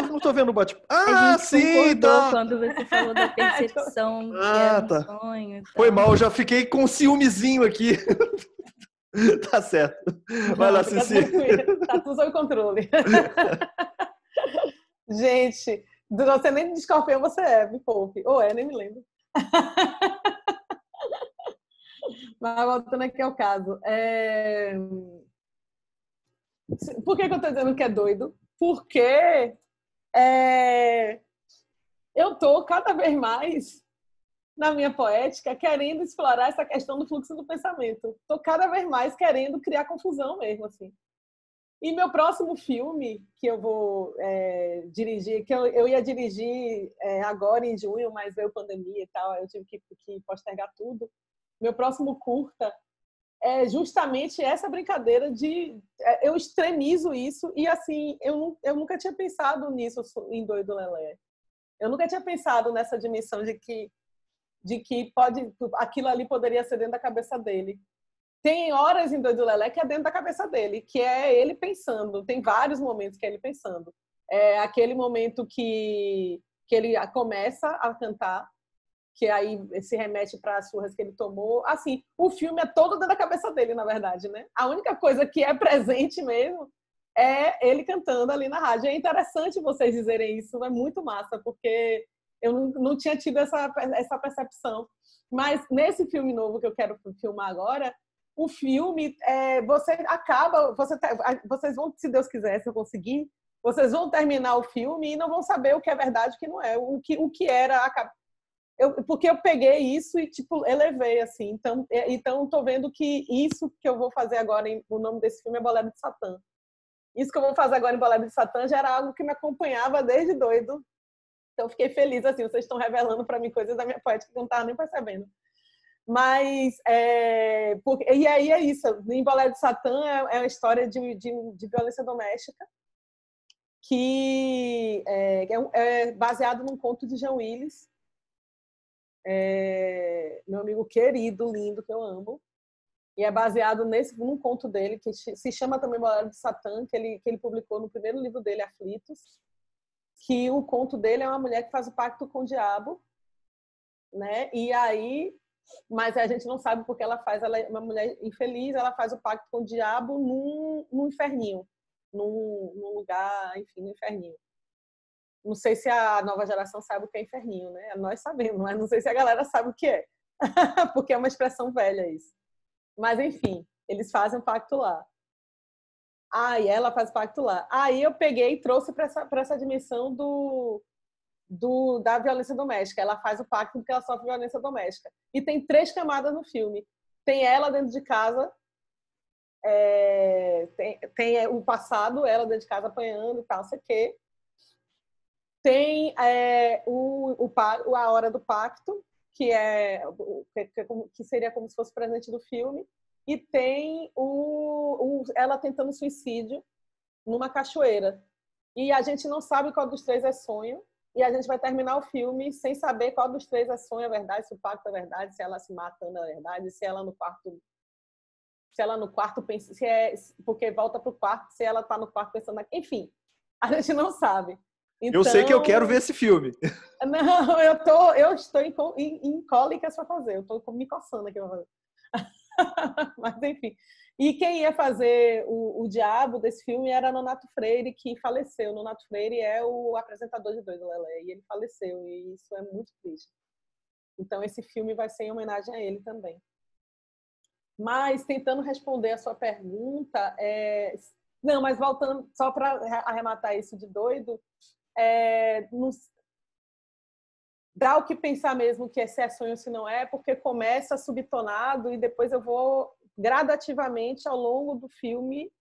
Não tô vendo o bate-papo. A gente Sim, concordou tá. quando você falou da percepção que era um sonho. Então... Foi mal, eu já fiquei com um ciúmezinho aqui. Tá certo. Vai lá, Ceci. Tá tudo sob controle. Gente, você nem de escorpião você me poupe. Ou nem me lembro. Mas voltando aqui ao caso. Por que eu tô dizendo que é doido? Porque eu tô cada vez mais na minha poética querendo explorar essa questão do fluxo do pensamento. Tô cada vez mais querendo criar confusão mesmo, assim. E meu próximo filme que eu vou dirigir, que eu ia dirigir agora em junho, mas veio pandemia e tal, eu tive que postergar tudo. Meu próximo curta é justamente essa brincadeira de... eu extremizo isso e, assim, eu nunca tinha pensado nisso em Doido Lelé. Eu nunca tinha pensado nessa dimensão de que aquilo ali poderia ser dentro da cabeça dele. Tem horas em Doido Lelé que é dentro da cabeça dele, que é ele pensando. Tem vários momentos que é ele pensando. É aquele momento que ele começa a cantar, que aí se remete para as surras que ele tomou. Assim, o filme é todo dentro da cabeça dele, na verdade, né? A única coisa que é presente mesmo é ele cantando ali na rádio. É interessante vocês dizerem isso, é muito massa, porque eu não tinha tido essa percepção. Mas nesse filme novo que eu quero filmar agora, o filme, vocês vão, se Deus quiser, se eu conseguir, vocês vão terminar o filme e não vão saber o que é verdade e o que não é, o que era porque eu peguei isso e elevei, assim. Então tô vendo que isso que eu vou fazer agora, o nome desse filme é Bolero de Satã. Isso que eu vou fazer agora em Bolero de Satã já era algo que me acompanhava desde doido. Então fiquei feliz, assim, vocês estão revelando para mim coisas da minha poética que eu não estava nem percebendo. Mas, e aí é isso, em Bolero de Satã é uma história de violência doméstica que é baseado num conto de Jean Willis, meu amigo querido, lindo, que eu amo, e é baseado num conto dele, que se chama também Bolero de Satã, que ele publicou no primeiro livro dele, Aflitos, que o conto dele é uma mulher que faz o pacto com o diabo, né? E aí... Mas a gente não sabe porque ela é uma mulher infeliz, ela faz o pacto com o diabo num inferninho, num lugar, enfim, no inferninho. Não sei se a nova geração sabe o que é inferninho, né? Nós sabemos, mas não sei se a galera sabe o que é, porque é uma expressão velha isso. Mas, enfim, Eles fazem um pacto lá. E ela faz o pacto lá. Aí eu peguei e trouxe para essa dimensão da violência doméstica. Ela faz o pacto porque ela sofre violência doméstica. E tem 3 camadas no filme. Tem ela dentro de casa, tem o passado, ela dentro de casa apanhando e tal, sei o quê. Tem a hora do pacto, que seria como se fosse presente do filme. E tem ela tentando suicídio numa cachoeira. E a gente não sabe qual dos 3 é sonho. E a gente vai terminar o filme sem saber qual dos 3 é sonho, é verdade, se o pacto é verdade, se ela se matando é verdade, se ela no quarto pensa, porque volta pro quarto, se ela tá no quarto pensando aqui. Enfim, a gente não sabe. Então, eu sei que eu quero ver esse filme. Não, eu estou em cólicas para fazer. Eu estou me coçando aqui para fazer. Mas, enfim. E quem ia fazer o diabo desse filme era Nonato Freire, que faleceu. Nonato Freire é o apresentador de Doido Lelé, e ele faleceu, e isso é muito triste. Então, esse filme vai ser em homenagem a ele também. Mas, tentando responder a sua pergunta, não, mas voltando, só para arrematar isso de doido, dá o que pensar mesmo que se é sonho ou se não é, porque começa subtonado e depois eu vou gradativamente ao longo do filme,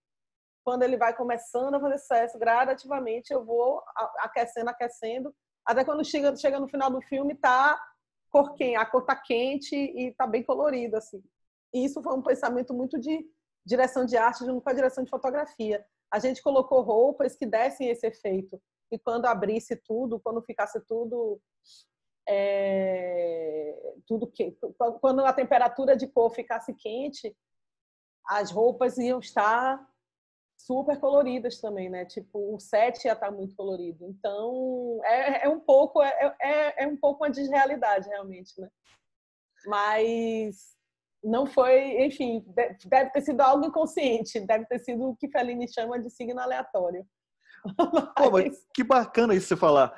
quando ele vai começando a fazer sucesso, gradativamente eu vou aquecendo, até quando chega no final do filme a cor tá quente e tá bem colorido, assim. E isso foi um pensamento muito de direção de arte junto com a direção de fotografia. A gente colocou roupas que dessem esse efeito, e quando abrisse tudo, quando ficasse tudo quando a temperatura de cor ficasse quente, as roupas iam estar super coloridas também, né? Tipo, o set ia estar muito colorido. Então, é um pouco uma desrealidade, realmente, né? Mas não foi, enfim, deve ter sido algo inconsciente, deve ter sido o que Fellini chama de signo aleatório. Pô, mas que bacana isso você falar.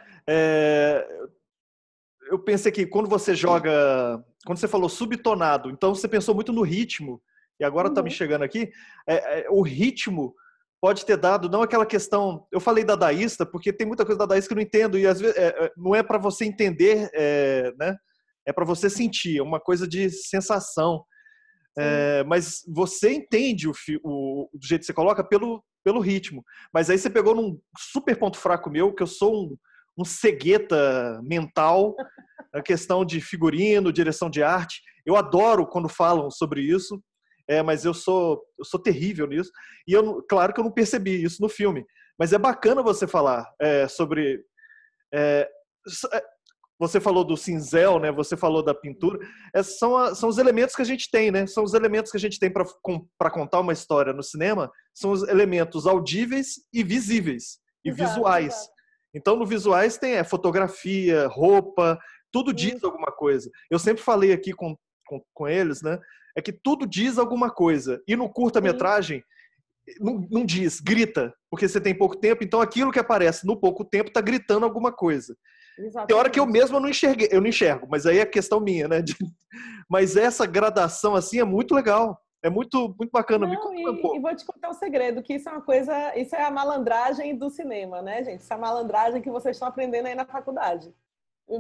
Eu pensei que quando você falou subtonado, então você pensou muito no ritmo, e agora tá me chegando aqui, o ritmo pode ter dado, não aquela questão, eu falei dadaísta, porque tem muita coisa dadaísta que eu não entendo, e às vezes não é para você entender, né? É para você sentir, é uma coisa de sensação. Mas você entende do jeito que você coloca pelo ritmo. Mas aí você pegou num super ponto fraco meu, que eu sou um cegueta mental, a questão de figurino, direção de arte. Eu adoro quando falam sobre isso, mas eu sou terrível nisso. E claro que eu não percebi isso no filme. Mas é bacana você falar sobre... você falou do cinzel, né? Você falou da pintura. São os elementos que a gente tem, né? São os elementos que a gente tem para contar uma história no cinema. São os elementos audíveis e visíveis. E visuais. Exato. Então, no visuais tem fotografia, roupa, tudo diz alguma coisa. Eu sempre falei aqui com eles, né? É que tudo diz alguma coisa. E no curta-metragem, não diz, grita. Porque você tem pouco tempo, então aquilo que aparece no pouco tempo está gritando alguma coisa. Exatamente. Tem hora que eu mesmo não enxergo, mas aí é questão minha, né? Mas essa gradação assim é muito legal. É muito, muito bacana. E vou te contar um segredo, que isso é a malandragem do cinema, né, gente? Essa malandragem que vocês estão aprendendo aí na faculdade.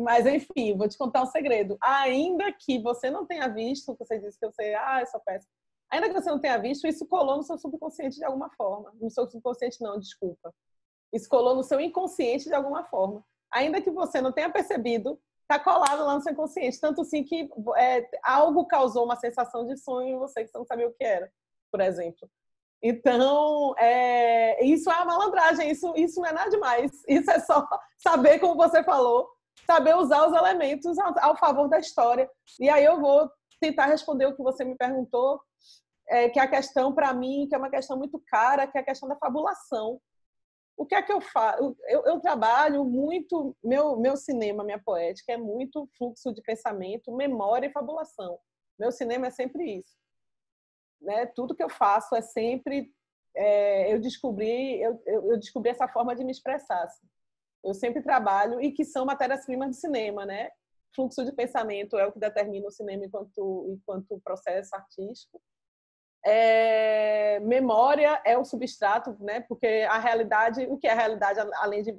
Mas, enfim, vou te contar um segredo. Ainda que você não tenha visto, você disse que eu sou péssima. Ainda que você não tenha visto, isso colou no seu subconsciente de alguma forma. No seu subconsciente não, desculpa. Isso colou no seu inconsciente de alguma forma. Ainda que você não tenha percebido, está colado lá no seu inconsciente. Tanto assim que algo causou uma sensação de sonho em você que você não sabia o que era, por exemplo. Então, isso é a malandragem, isso não é nada demais. Isso é só saber, como você falou, saber usar os elementos ao favor da história. E aí eu vou tentar responder o que você me perguntou, que é a questão, para mim, que é uma questão muito cara, que é a questão da fabulação. O que é que eu faço? Eu trabalho muito, meu cinema, minha poética, é muito fluxo de pensamento, memória e fabulação. Meu cinema é sempre isso. Né? Tudo que eu faço é sempre... eu descobri essa forma de me expressar. Assim. Eu sempre trabalho, e que são matérias-primas do cinema, né? Fluxo de pensamento é o que determina o cinema enquanto processo artístico. Memória é o substrato, né? Porque a realidade, o que é a realidade além de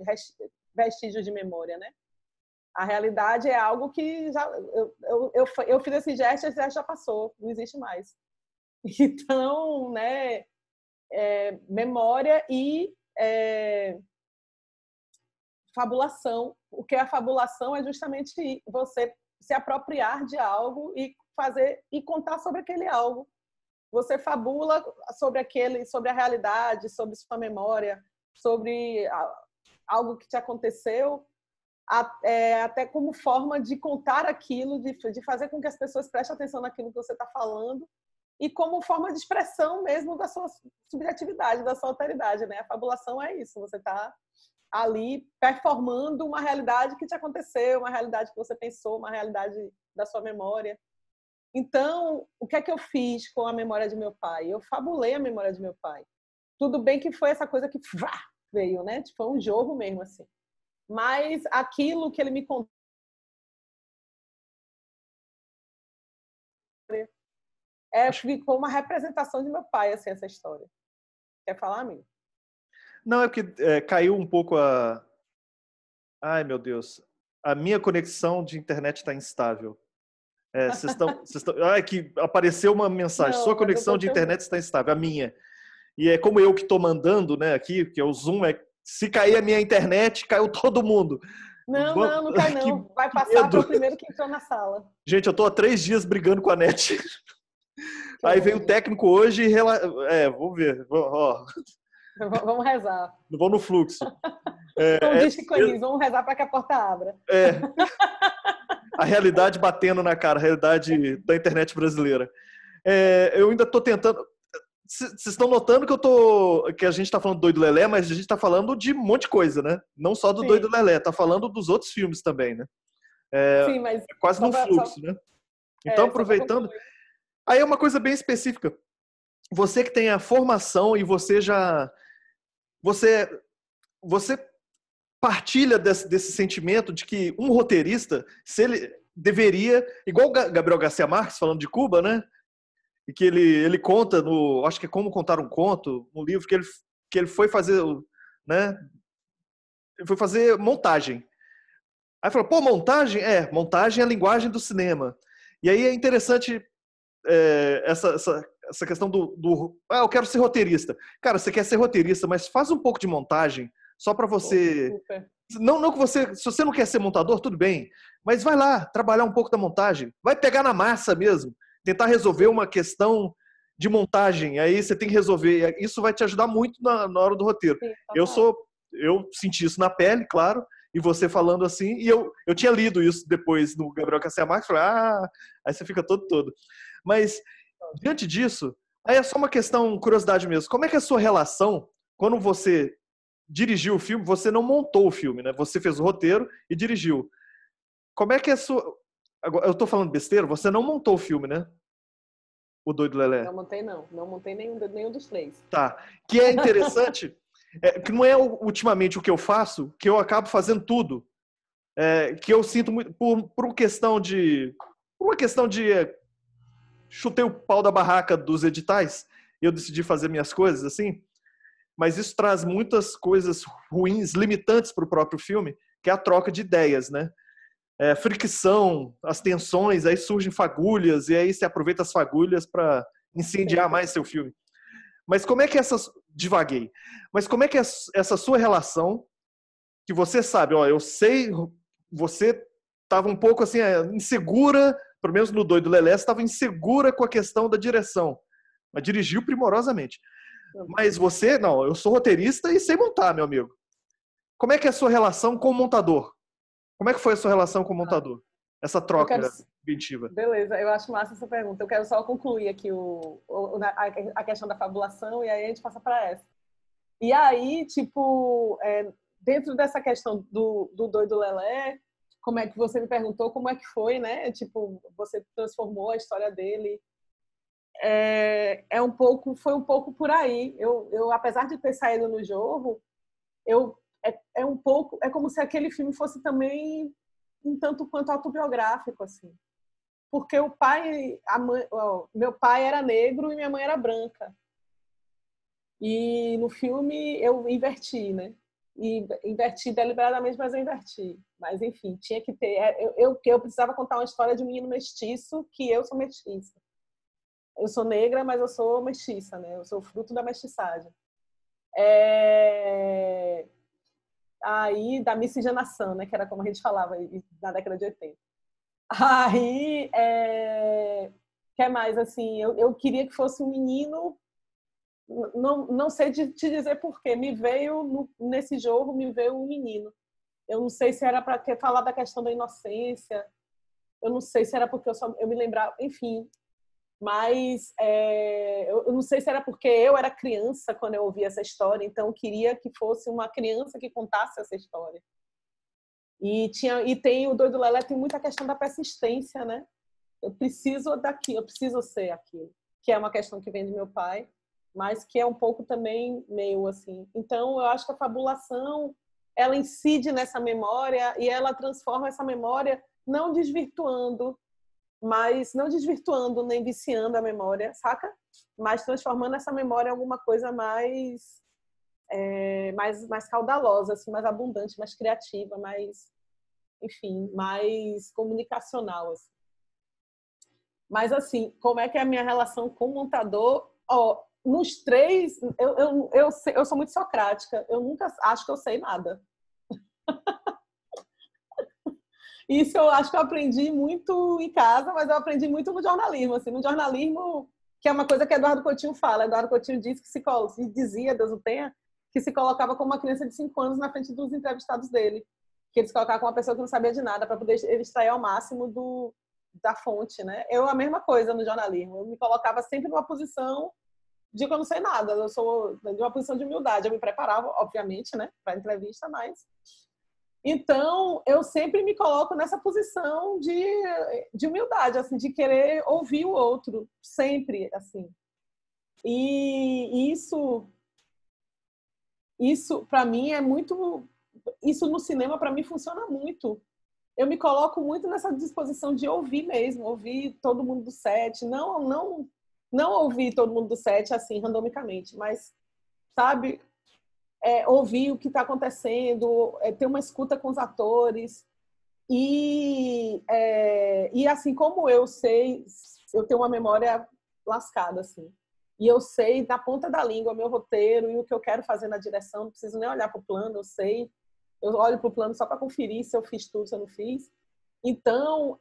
vestígios de memória, né? A realidade é algo que já eu fiz esse gesto já passou, não existe mais. Então, né? Memória e fabulação. O que é a fabulação é justamente você se apropriar de algo e fazer e contar sobre aquele algo. Você fabula sobre a realidade, sobre sua memória, sobre algo que te aconteceu, até como forma de contar aquilo, de fazer com que as pessoas prestem atenção naquilo que você está falando, e como forma de expressão mesmo da sua subjetividade, da sua alteridade, né? A fabulação é isso, você está ali performando uma realidade que te aconteceu, uma realidade que você pensou, uma realidade da sua memória. Então, o que é que eu fiz com a memória de meu pai? Eu fabulei a memória de meu pai. Tudo bem que foi essa coisa que veio, né? Tipo, foi um jogo mesmo, assim. Mas aquilo que ele me contou ficou uma representação de meu pai, assim, essa história. Quer falar, amigo? Não, é porque caiu um pouco a... Ai, meu Deus. A minha conexão de internet está instável. Que apareceu uma mensagem. Sua conexão de internet está instável. A minha. E é como eu que estou mandando, né, aqui, que é o Zoom, se cair a minha internet, caiu todo mundo. Não cai não. Vai passar para o primeiro que entrou na sala. Gente, eu estou há 3 dias brigando com a net. Aí veio o técnico hoje e... vamos ver. Vamos rezar. Vamos no fluxo. Como diz Chico Anísio, vamos rezar para que a porta abra. A realidade batendo na cara, a realidade da internet brasileira. Eu ainda estou tentando... Vocês estão notando que a gente está falando do Doido Lelé, mas a gente está falando de um monte de coisa, né? Não só do Sim. Doido Lelé, está falando dos outros filmes também, né? Sim, mas quase num fluxo, né? Então, aproveitando... Aí é uma coisa bem específica. Você que tem a formação e você já... Você partilha desse sentimento de que um roteirista, se ele deveria... Igual o Gabriel Garcia Marques, falando de Cuba, né? E que ele conta acho que é Como Contar um Conto, um livro que ele foi fazer, né? Ele foi fazer montagem. Aí falou, montagem é a linguagem do cinema. E aí é interessante essa questão eu quero ser roteirista. Cara, você quer ser roteirista, mas faz um pouco de montagem, só para você... Não que você... Se você não quer ser montador, tudo bem, mas vai lá, trabalhar um pouco da montagem. Vai pegar na massa mesmo. Tentar resolver uma questão de montagem, aí você tem que resolver. Isso vai te ajudar muito na hora do roteiro. Sim, eu senti isso na pele, claro, e você falando assim, e eu tinha lido isso depois no Gabriel Garcia Marques, falei, aí você fica todo. Mas, diante disso, aí é só uma questão, curiosidade mesmo, como é que é a sua relação, quando você dirigiu o filme, você não montou o filme, né? Você fez o roteiro e dirigiu. Como é que é a sua... Eu tô falando besteira? Você não montou o filme, né? O Doido Lelé. Não montei, não. Não montei nenhum dos 3. Tá. Que é interessante, que não é ultimamente o que eu faço, que eu acabo fazendo tudo. Que eu sinto muito... Por uma questão de... chutei o pau da barraca dos editais e eu decidi fazer minhas coisas assim. Mas isso traz muitas coisas ruins, limitantes para o próprio filme, que é a troca de ideias, né? Fricção, as tensões, aí surgem fagulhas, e aí você aproveita as fagulhas para incendiar mais seu filme. Mas como é que divaguei. Mas como é que essa sua relação, que você sabe, eu sei, você estava um pouco assim, insegura, pelo menos no Doido Lelé, você estava insegura com a questão da direção, mas dirigiu primorosamente. Mas você, não, eu sou roteirista e sei montar, meu amigo. Como é que é a sua relação com o montador? Como é que foi a sua relação com o montador? Essa troca inventiva. Beleza, eu acho massa essa pergunta. Eu quero só concluir aqui a questão da fabulação e aí a gente passa para essa. E aí, tipo, dentro dessa questão do Doido Lelé, como é que você me perguntou como é que foi, né? Tipo, você transformou a história dele. Foi um pouco por aí. Eu apesar de ter saído no Jorro, um pouco, é como se aquele filme fosse também um tanto quanto autobiográfico, assim. porque o pai, meu pai era negro e minha mãe era branca. E no filme eu inverti, né? E inverti deliberadamente, mas eu inverti. Mas, enfim, tinha que ter... Eu precisava contar uma história de um menino mestiço, que eu sou mestiça. Eu sou negra, mas eu sou mestiça, né? Eu sou fruto da mestiçagem. Aí, da miscigenação, né? Que era como a gente falava na década de 80. Aí, que mais, assim, eu queria que fosse um menino... Não sei te dizer porquê. Nesse jogo, me veio um menino. Eu não sei se era para falar da questão da inocência. Eu não sei se era porque eu me lembrava... Enfim, mas eu não sei se era porque eu era criança quando eu ouvia essa história, então eu queria que fosse uma criança que contasse essa história. E tem o Doido Lelé, tem muita questão da persistência, né? Eu preciso daqui, eu preciso ser aquilo, que é uma questão que vem do meu pai, mas que é um pouco também meu, assim. Então, eu acho que a fabulação, ela incide nessa memória e ela transforma essa memória, não desvirtuando nem viciando a memória, saca? Mas transformando essa memória em alguma coisa mais caudalosa, assim, mais abundante, mais criativa, enfim, mais comunicacional, assim. Mas, assim, como é que é a minha relação com o montador? Nos três, eu sou muito socrática. Eu nunca acho que eu sei nada. Isso eu acho que eu aprendi muito em casa, mas eu aprendi muito no jornalismo. Assim, no jornalismo, que é uma coisa que Eduardo Coutinho fala. Eduardo Coutinho disse que dizia, Deus o tenha, que se colocava como uma criança de 5 anos na frente dos entrevistados dele. Que ele se colocava como uma pessoa que não sabia de nada, para poder ele extrair ao máximo da fonte, né? Eu, a mesma coisa no jornalismo. Eu me colocava sempre numa posição de que eu não sei nada. Eu sou de uma posição de humildade. Eu me preparava, obviamente, né, para a entrevista, mas... Então, eu sempre me coloco nessa posição de humildade, assim, de querer ouvir o outro, sempre, assim. E isso para mim, é muito... Isso no cinema, para mim, funciona muito. Eu me coloco muito nessa disposição de ouvir mesmo, ouvir todo mundo do set. Não ouvir todo mundo do set, assim, randomicamente, mas, sabe... ouvir o que está acontecendo, ter uma escuta com os atores e assim como eu sei, eu tenho uma memória lascada, assim, e eu sei na ponta da língua meu roteiro e o que eu quero fazer na direção, não preciso nem olhar para o plano, eu olho para o plano só para conferir se eu fiz tudo, se eu não fiz. Então,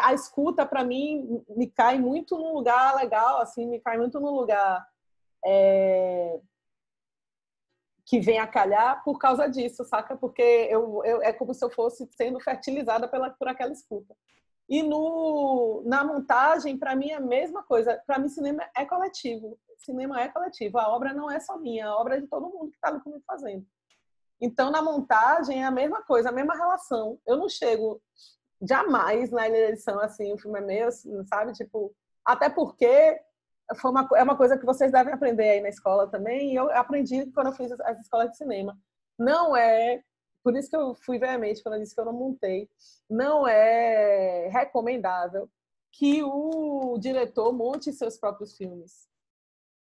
a escuta, para mim, me cai muito num lugar legal, assim, me cai muito num lugar... que vem a calhar por causa disso, saca? Porque é como se eu fosse sendo fertilizada por aquela escuta. E na montagem, para mim, é a mesma coisa. Para mim, cinema é coletivo. Cinema é coletivo. A obra não é só minha, a obra é de todo mundo que está ali comigo fazendo. Então, na montagem, é a mesma coisa, a mesma relação. Eu não chego jamais na edição assim, o filme é meu, sabe? Tipo, até porque... é uma coisa que vocês devem aprender aí na escola também, e eu aprendi quando eu fiz as escolas de cinema. Não é, por isso que eu fui veemente quando eu disse que eu não montei, não é recomendável que o diretor monte seus próprios filmes.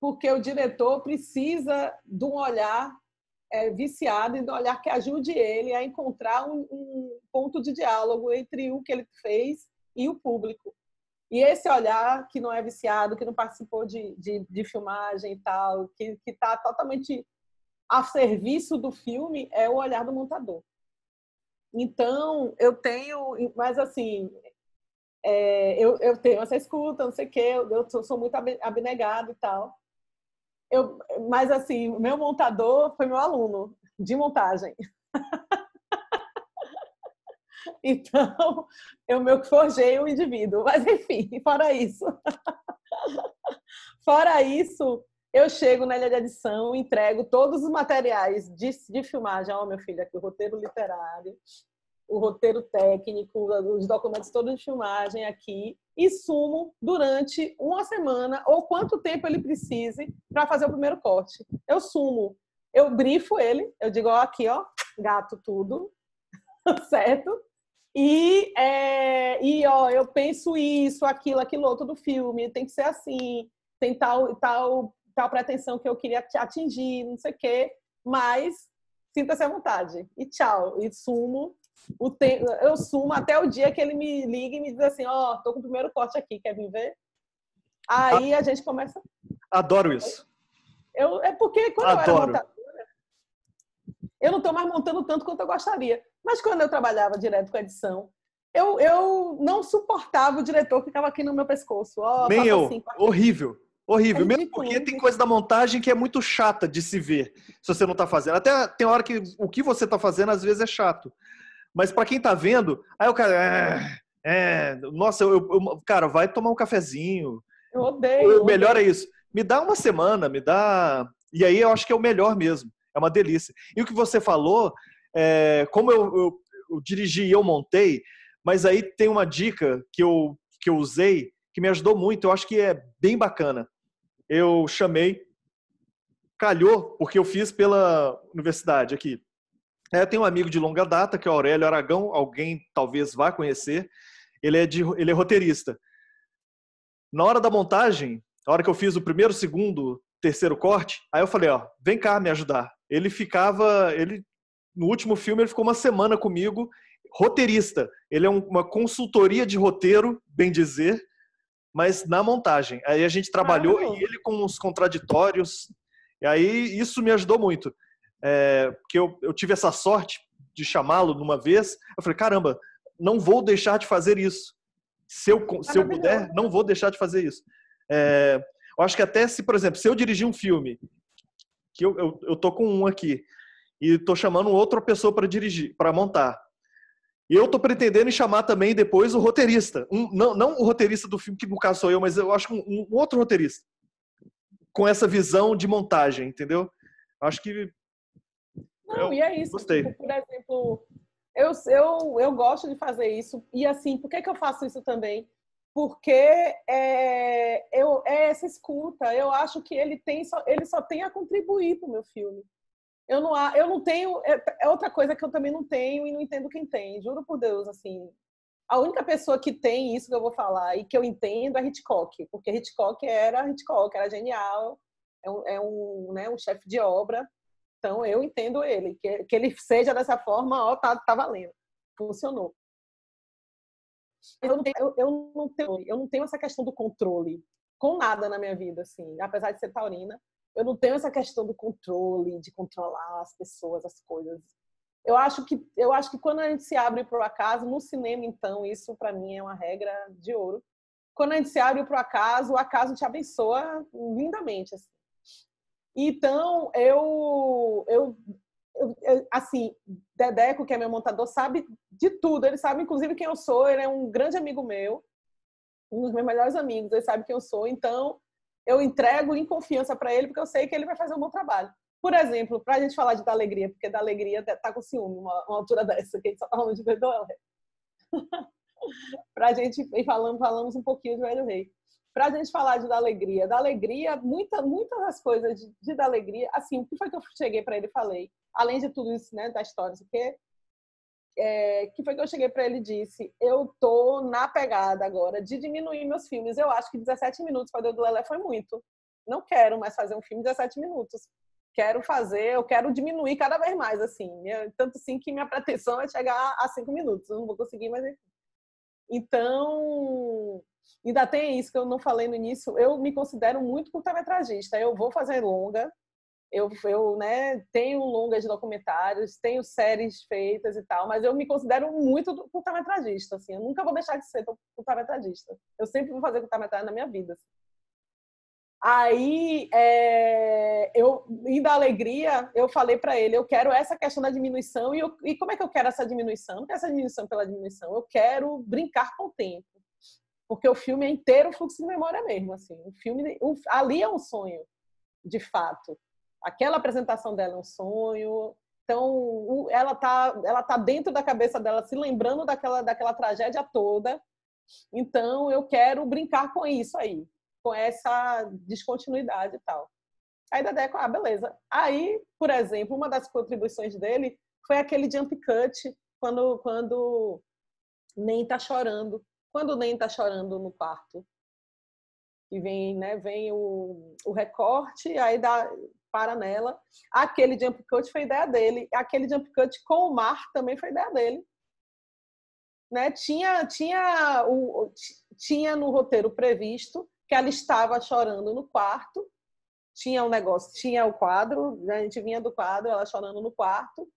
Porque o diretor precisa de um olhar viciado e de um olhar que ajude ele a encontrar um ponto de diálogo entre o que ele fez e o público. E esse olhar que não é viciado, que não participou de filmagem e tal, que está totalmente a serviço do filme, é o olhar do montador. Então, eu tenho... Mas, assim, eu tenho essa escuta, não sei o quê, eu sou muito abnegada e tal. Mas, assim, meu montador foi meu aluno de montagem. Então, eu meio que forjei o indivíduo. Mas, enfim, fora isso, eu chego na ilha de edição, entrego todos os materiais de filmagem. Ó, meu filho, aqui o roteiro literário, o roteiro técnico, os documentos todos de filmagem aqui, e sumo durante uma semana, ou quanto tempo ele precise para fazer o primeiro corte. Eu sumo, eu brifo ele, eu digo, ó, aqui, ó, gato tudo, certo? Ó, eu penso isso, aquilo outro do filme, tem que ser assim, tem tal pretensão que eu queria atingir, não sei o quê, mas sinta-se à vontade. E tchau. E sumo. Eu sumo até o dia que ele me liga e me diz assim, ó, tô com o primeiro corte aqui, quer vir ver? Aí a gente começa... Adoro isso. É porque quando eu era montadora, eu não tô mais montando tanto quanto eu gostaria. Mas quando eu trabalhava direto com edição, eu não suportava o diretor que ficava aqui no meu pescoço. Ó, nem eu. Assim, horrível. Horrível. É mesmo porque tem coisa da montagem que é muito chata de se ver, se você não tá fazendo. Até tem hora que o que você tá fazendo às vezes é chato. Mas para quem tá vendo, aí o cara... nossa, cara, vai tomar um cafezinho. Eu odeio. O melhor é isso. Me dá uma semana, me dá... E aí eu acho que é o melhor mesmo. É uma delícia. E o que você falou, como eu dirigi e eu montei, mas aí tem uma dica que eu usei que me ajudou muito. Eu acho que é bem bacana. Eu chamei... Calhou, porque eu fiz pela universidade aqui. Eu tenho um amigo de longa data, que é o Aurélio Aragão, alguém talvez vá conhecer. Ele é roteirista. Na hora da montagem, na hora que eu fiz o primeiro, segundo, terceiro corte, aí eu falei, ó, vem cá me ajudar. No último filme, ele ficou uma semana comigo, roteirista. Ele é uma consultoria de roteiro, bem dizer, mas na montagem. Aí a gente trabalhou, e ele com os contraditórios, e aí isso me ajudou muito. Porque eu tive essa sorte de chamá-lo numa vez, eu falei, caramba, não vou deixar de fazer isso. Se eu puder, não vou deixar de fazer isso. Eu acho que até se, por exemplo, se eu dirigir um filme, que eu tô com um aqui, e tô chamando outra pessoa para dirigir, para montar, e eu tô pretendendo chamar também depois o roteirista. Não o roteirista do filme, que no caso sou eu, mas eu acho que um outro roteirista, com essa visão de montagem, entendeu? Acho que... e é isso. Gostei. Tipo, por exemplo, eu gosto de fazer isso. E assim, por que eu faço isso também? Porque essa escuta. Eu acho que ele só tem a contribuir para o meu filme. Eu não tenho... É outra coisa que eu também não tenho e não entendo quem tem. Juro por Deus, assim. A única pessoa que tem isso que eu vou falar e que eu entendo é Hitchcock. Porque Hitchcock era genial. Né, um chefe de obra. Então, eu entendo ele. Que ele seja dessa forma, ó, tá valendo. Funcionou. Eu não tenho essa questão do controle com nada na minha vida, assim. Apesar de ser taurina, eu não tenho essa questão do controle, de controlar as pessoas, as coisas. Eu acho que quando a gente se abre para o acaso, no cinema, então, isso para mim é uma regra de ouro. Quando a gente se abre para o acaso te abençoa lindamente, assim. Então, assim, Dedeco, que é meu montador, sabe de tudo. Ele sabe, inclusive, quem eu sou. Ele é um grande amigo meu, um dos meus melhores amigos. Ele sabe quem eu sou. Então, eu entrego em confiança para ele, porque eu sei que ele vai fazer um bom trabalho. Por exemplo, para a gente falar de Da Alegria, porque Da Alegria tá com ciúme, uma altura dessa, que a gente só tá falando de Velho Rei. Para a gente ir falamos um pouquinho de Velho Rei. Para a gente falar de Da Alegria, muitas das coisas de Da Alegria, assim, o que foi que eu cheguei para ele e falei? Além de tudo isso, né, da história, que foi que eu cheguei para ele e disse, eu tô na pegada agora de diminuir meus filmes. Eu acho que 17 minutos para Deus do Lelé foi muito. Não quero mais fazer um filme de 17 minutos. Eu quero diminuir cada vez mais, assim. Tanto assim que minha pretensão é chegar a 5 minutos. Eu não vou conseguir, mas enfim. Então, ainda tem isso que eu não falei no início. Eu me considero muito curta-metragista. Eu vou fazer longa. Eu né, tenho longas de documentários, tenho séries feitas e tal, mas eu me considero muito curta-metragista. Assim. Eu nunca vou deixar de ser curta-metragista. Eu sempre vou fazer curta-metragem na minha vida. Assim. Aí, em Da Alegria, eu falei para ele, eu quero essa questão da diminuição. E como é que eu quero essa diminuição? Não quero essa diminuição pela diminuição. Eu quero brincar com o tempo. Porque o filme é inteiro fluxo de memória mesmo. Assim. Ali é um sonho, de fato. Aquela apresentação dela é um sonho. Então, ela tá dentro da cabeça dela, se lembrando daquela tragédia toda. Então, eu quero brincar com isso aí, com essa descontinuidade e tal. Aí Dedeco, beleza. Aí, por exemplo, uma das contribuições dele foi aquele jump cut, quando Nem tá chorando. Quando o Nem tá chorando no quarto, e vem, né, vem o recorte, aí para nela. Aquele jump cut foi ideia dele. Aquele jump cut com o mar também foi ideia dele. Né? Tinha no roteiro previsto que ela estava chorando no quarto. Tinha um negócio, tinha o quadro, né? A gente vinha do quadro, ela chorando no quarto.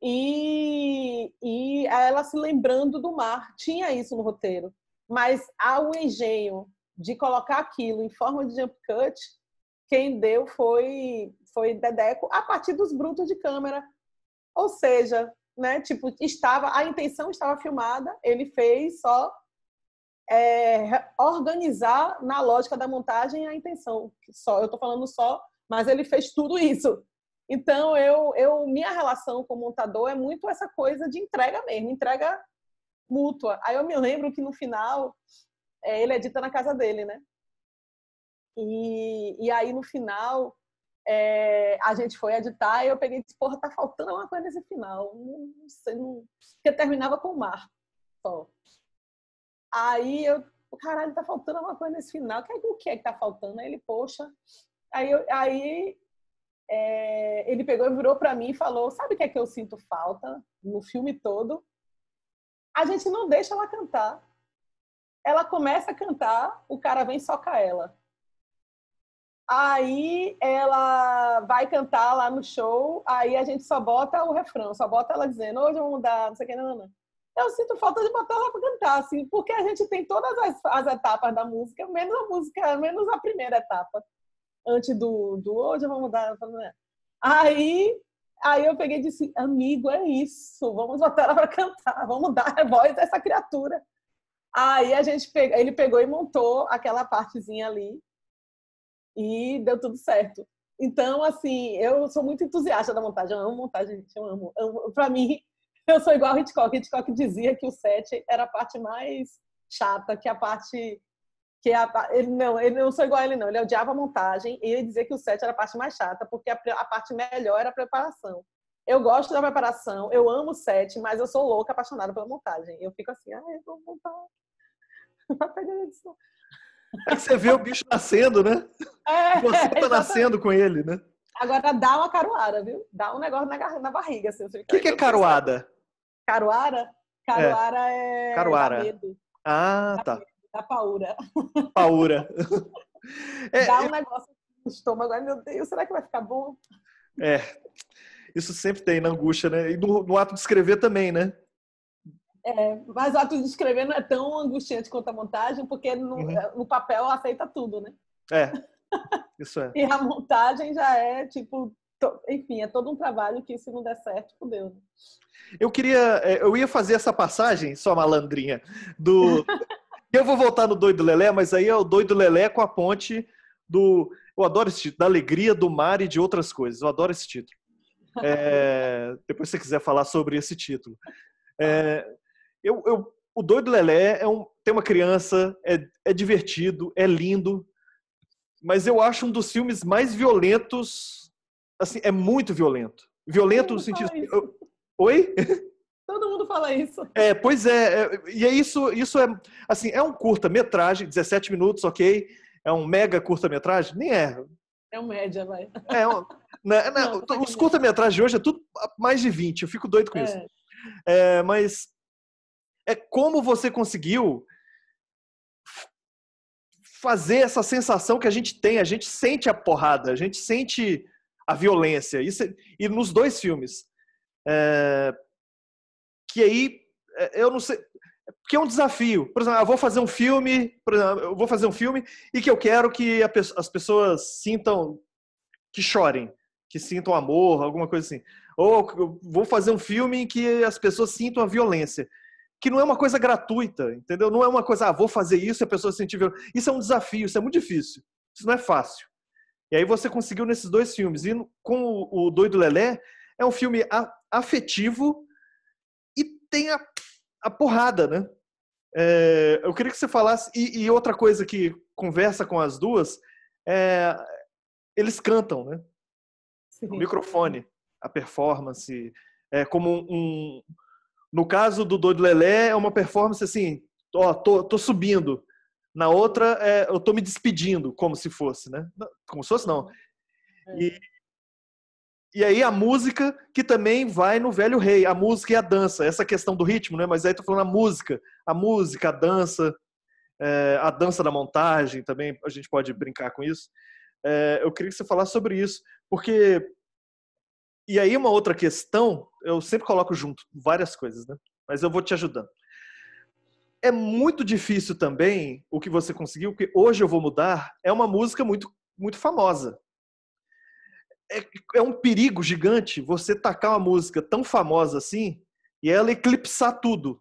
E ela se lembrando do mar. Tinha isso no roteiro. Mas o engenho de colocar aquilo em forma de jump cut, quem deu foi Dedeco a partir dos brutos de câmera. Ou seja, né, tipo, a intenção estava filmada, ele fez só organizar na lógica da montagem a intenção. Eu estou falando só, mas ele fez tudo isso. Então, minha relação com o montador é muito essa coisa de entrega mesmo, entrega mútua. Aí eu me lembro que no final ele edita na casa dele, né? E aí no final a gente foi editar e eu peguei e disse, porra, tá faltando uma coisa nesse final. Não sei, porque terminava com o mar só. Aí caralho, tá faltando uma coisa nesse final. O que é que tá faltando? Aí ele, poxa. Aí ele pegou e virou pra mim e falou, sabe o que é que eu sinto falta no filme todo? A gente não deixa ela cantar. Ela começa a cantar, o cara vem socar ela. Aí ela vai cantar lá no show, aí a gente só bota o refrão, só bota ela dizendo, hoje eu vou mudar, não sei o que, não. Eu sinto falta de botar ela para cantar, assim, porque a gente tem todas as etapas da música, menos a primeira etapa, antes do hoje eu vou mudar. Aí eu peguei e disse, amigo, é isso, vamos botar ela para cantar, vamos dar a voz dessa criatura. Aí ele pegou e montou aquela partezinha ali e deu tudo certo. Então, assim, eu sou muito entusiasta da montagem. Eu amo montagem, gente, eu amo. Para mim, eu sou igual a Hitchcock. Hitchcock dizia que o set era a parte mais chata, que a parte... ele não sou igual a ele, não. Ele odiava a montagem e ele dizia que o set era a parte mais chata, porque a parte melhor era a preparação. Eu gosto da preparação, eu amo o set, mas eu sou louca, apaixonada pela montagem. Eu fico assim, eu vou montar... É que você vê o bicho nascendo, né? Você tá nascendo com ele, né? Agora dá uma caruara, viu? Dá um negócio na barriga. Assim, o que é caruada? Caruara? Caruara é caruara. Dá medo. Tá. Medo, dá paura. Paura. Dá um negócio no estômago. Ai, meu Deus, será que vai ficar bom? Isso sempre tem na angústia, né? E no ato de escrever também, né? Mas o ato de escrever não é tão angustiante quanto a montagem, porque no papel aceita tudo, né? Isso é. E a montagem já é, tipo, enfim, é todo um trabalho que se não der certo, fudeu. Eu ia fazer essa passagem, só malandrinha, eu vou voltar no Doido Lelé, mas aí é o Doido Lelé com a ponte eu adoro esse título, da alegria, do mar e de outras coisas. Eu adoro esse título. Depois se você quiser falar sobre esse título. O Doido Lelé tem uma criança, é divertido, é lindo, mas eu acho um dos filmes mais violentos, assim, é muito violento. Violento no sentido... Oi? Todo mundo fala isso. Pois é. E é isso é, assim, é um curta-metragem, 17 minutos, ok? É um mega curta-metragem? Nem é. É um média, vai. Os curta-metragens de hoje é tudo mais de 20, eu fico doido com isso. Mas como você conseguiu fazer essa sensação que a gente sente a porrada, a gente sente a violência. E nos dois filmes. Que aí, eu não sei, porque é um desafio. Por exemplo, eu vou fazer um filme e que eu quero que as pessoas sintam, que chorem, que sintam amor, alguma coisa assim. Ou eu vou fazer um filme em que as pessoas sintam a violência. Que não é uma coisa gratuita, entendeu? Não é uma coisa, vou fazer isso e a pessoa sentir violência. Isso é um desafio, isso é muito difícil. Isso não é fácil. E aí você conseguiu nesses dois filmes. E com o Doido Lelé, é um filme afetivo e tem a porrada, né? Eu queria que você falasse... E outra coisa que conversa com as duas, eles cantam, né? Sim. O microfone, a performance, como No caso do Doido Lelé, é uma performance assim, ó, tô subindo. Na outra, eu tô me despedindo, como se fosse, né? Como se fosse, não. E aí a música, que também vai no Velho Rei, a música e a dança, essa questão do ritmo, né? Mas aí tô falando a música, a dança da montagem também, a gente pode brincar com isso. Eu queria que você falasse sobre isso, porque... E aí uma outra questão, eu sempre coloco junto várias coisas, né? Mas eu vou te ajudando. É muito difícil também o que você conseguiu, porque Hoje Eu Vou Mudar é uma música muito, muito famosa. É um perigo gigante você tacar uma música tão famosa assim e ela eclipsar tudo.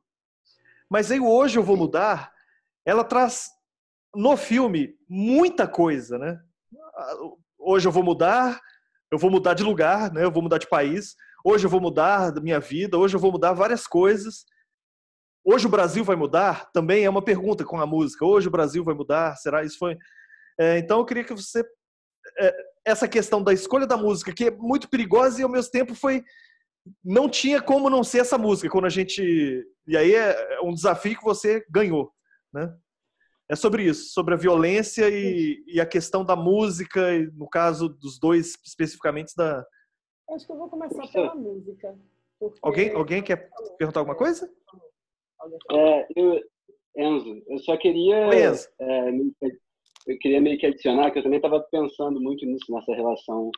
Mas aí Hoje Eu Vou Mudar, ela traz no filme muita coisa, né? Hoje eu vou mudar de lugar, né? Eu vou mudar de país. Hoje eu vou mudar da minha vida, hoje eu vou mudar várias coisas. Hoje o Brasil vai mudar? Também é uma pergunta com a música. Hoje o Brasil vai mudar? Será isso foi? Então eu queria que você essa questão da escolha da música, que é muito perigosa e ao mesmo tempo não tinha como não ser essa música quando a gente, e aí é um desafio que você ganhou, né? É sobre isso, sobre a violência e a questão da música, e no caso dos dois especificamente da... Acho que eu vou começar pela música. Alguém quer perguntar alguma coisa? Enzo, eu só queria Oi, Enzo. Eu queria meio que adicionar que eu também estava pensando muito nisso, nessa relação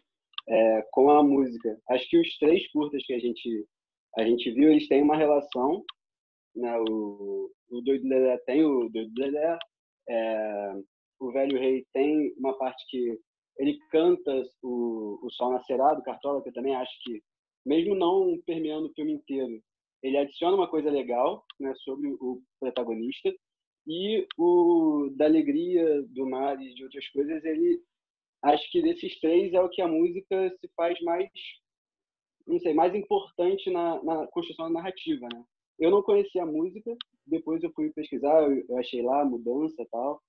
com a música. Acho que os 3 curtas que a gente viu, eles têm uma relação, né? O Doido Lelé tem o Doido Lelé, o Velho Rei tem uma parte que ele canta o Sol Nascerá, do Cartola, que eu também acho que, mesmo não permeando o filme inteiro, ele adiciona uma coisa legal, né, sobre o protagonista. E o da Alegria, do Mar e de outras coisas, ele acho que desses 3 é o que a música se faz mais, não sei, mais importante na construção da narrativa, né? Eu não conhecia a música, depois eu fui pesquisar, eu achei lá mudança e tal,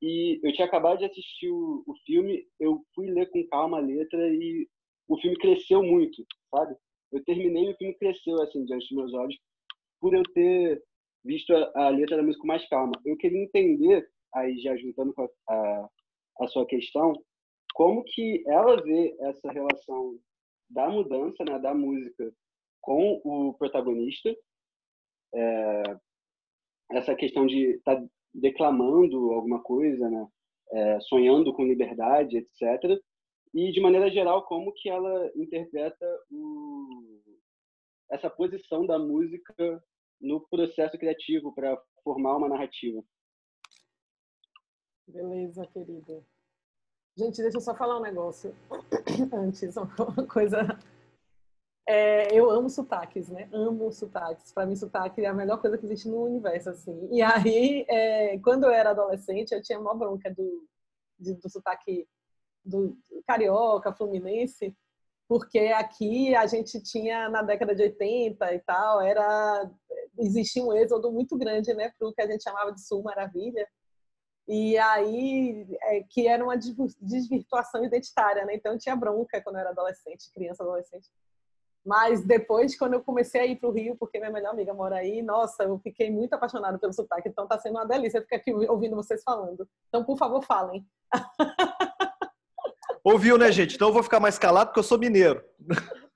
e eu tinha acabado de assistir o filme, eu fui ler com calma a letra e o filme cresceu muito, sabe? Eu terminei e o filme cresceu assim diante dos meus olhos por eu ter visto a letra da música com mais calma. Eu queria entender, aí já juntando com a sua questão, como que ela vê essa relação da mudança, né, da música com o protagonista, essa questão de estar declamando alguma coisa, né, sonhando com liberdade, etc. E, de maneira geral, como que ela interpreta essa posição da música no processo criativo para formar uma narrativa. Beleza, querido. Gente, deixa eu só falar um negócio antes, uma coisa... eu amo sotaques, né? Amo sotaques. Para mim, sotaque é a melhor coisa que existe no universo, assim. E aí, quando eu era adolescente, eu tinha uma bronca do sotaque do carioca, fluminense, porque aqui a gente tinha, na década de 80 e tal, existia um êxodo muito grande, né, para o que a gente chamava de Sul Maravilha, e aí que era uma desvirtuação identitária, né? Então eu tinha bronca quando eu era adolescente, criança, adolescente. Mas depois, quando eu comecei a ir para o Rio, porque minha melhor amiga mora aí, nossa, eu fiquei muito apaixonada pelo sotaque, então está sendo uma delícia ficar aqui ouvindo vocês falando. Então, por favor, falem. Ouviu, né, gente? Então eu vou ficar mais calado porque eu sou mineiro.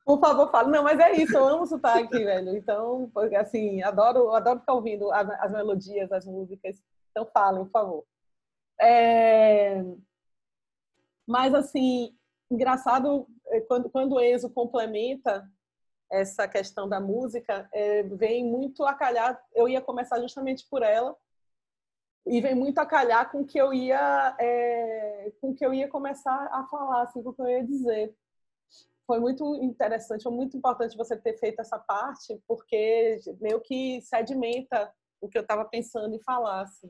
Por favor, fale. Não, mas é isso, eu amo sotaque, velho. Então, assim, adoro ficar ouvindo as melodias, as músicas. Então, falem, por favor. Mas, assim, engraçado, quando o Enzo complementa essa questão da música, vem muito a calhar, eu ia começar justamente por ela, e vem muito a calhar com o que eu ia começar a falar, assim, com o que eu ia dizer. Foi muito interessante, foi muito importante você ter feito essa parte, porque meio que sedimenta o que eu estava pensando em falar, assim.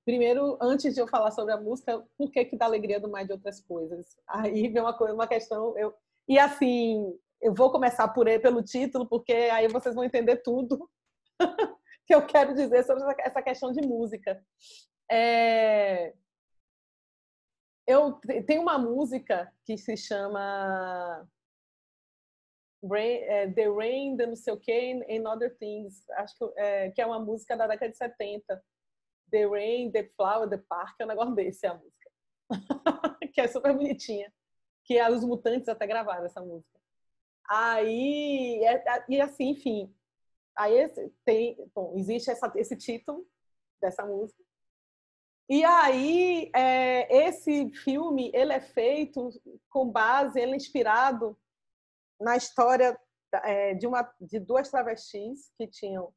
Primeiro, antes de eu falar sobre a música, por que da alegria do mais de outras coisas? Aí vem uma questão... E assim, eu vou começar pelo título, porque aí vocês vão entender tudo que eu quero dizer sobre essa questão de música. Eu tenho uma música que se chama The Rain, The não sei o que, and Other Things, acho que é uma música da década de 70. The Rain, The Flower, The Park, é um negócio desse, é a música. Que é super bonitinha. Que os Mutantes até gravaram essa música. Aí, e assim, enfim. Aí existe esse título dessa música. E aí, esse filme, ele é feito com base, ele é inspirado na história de duas travestis que tinham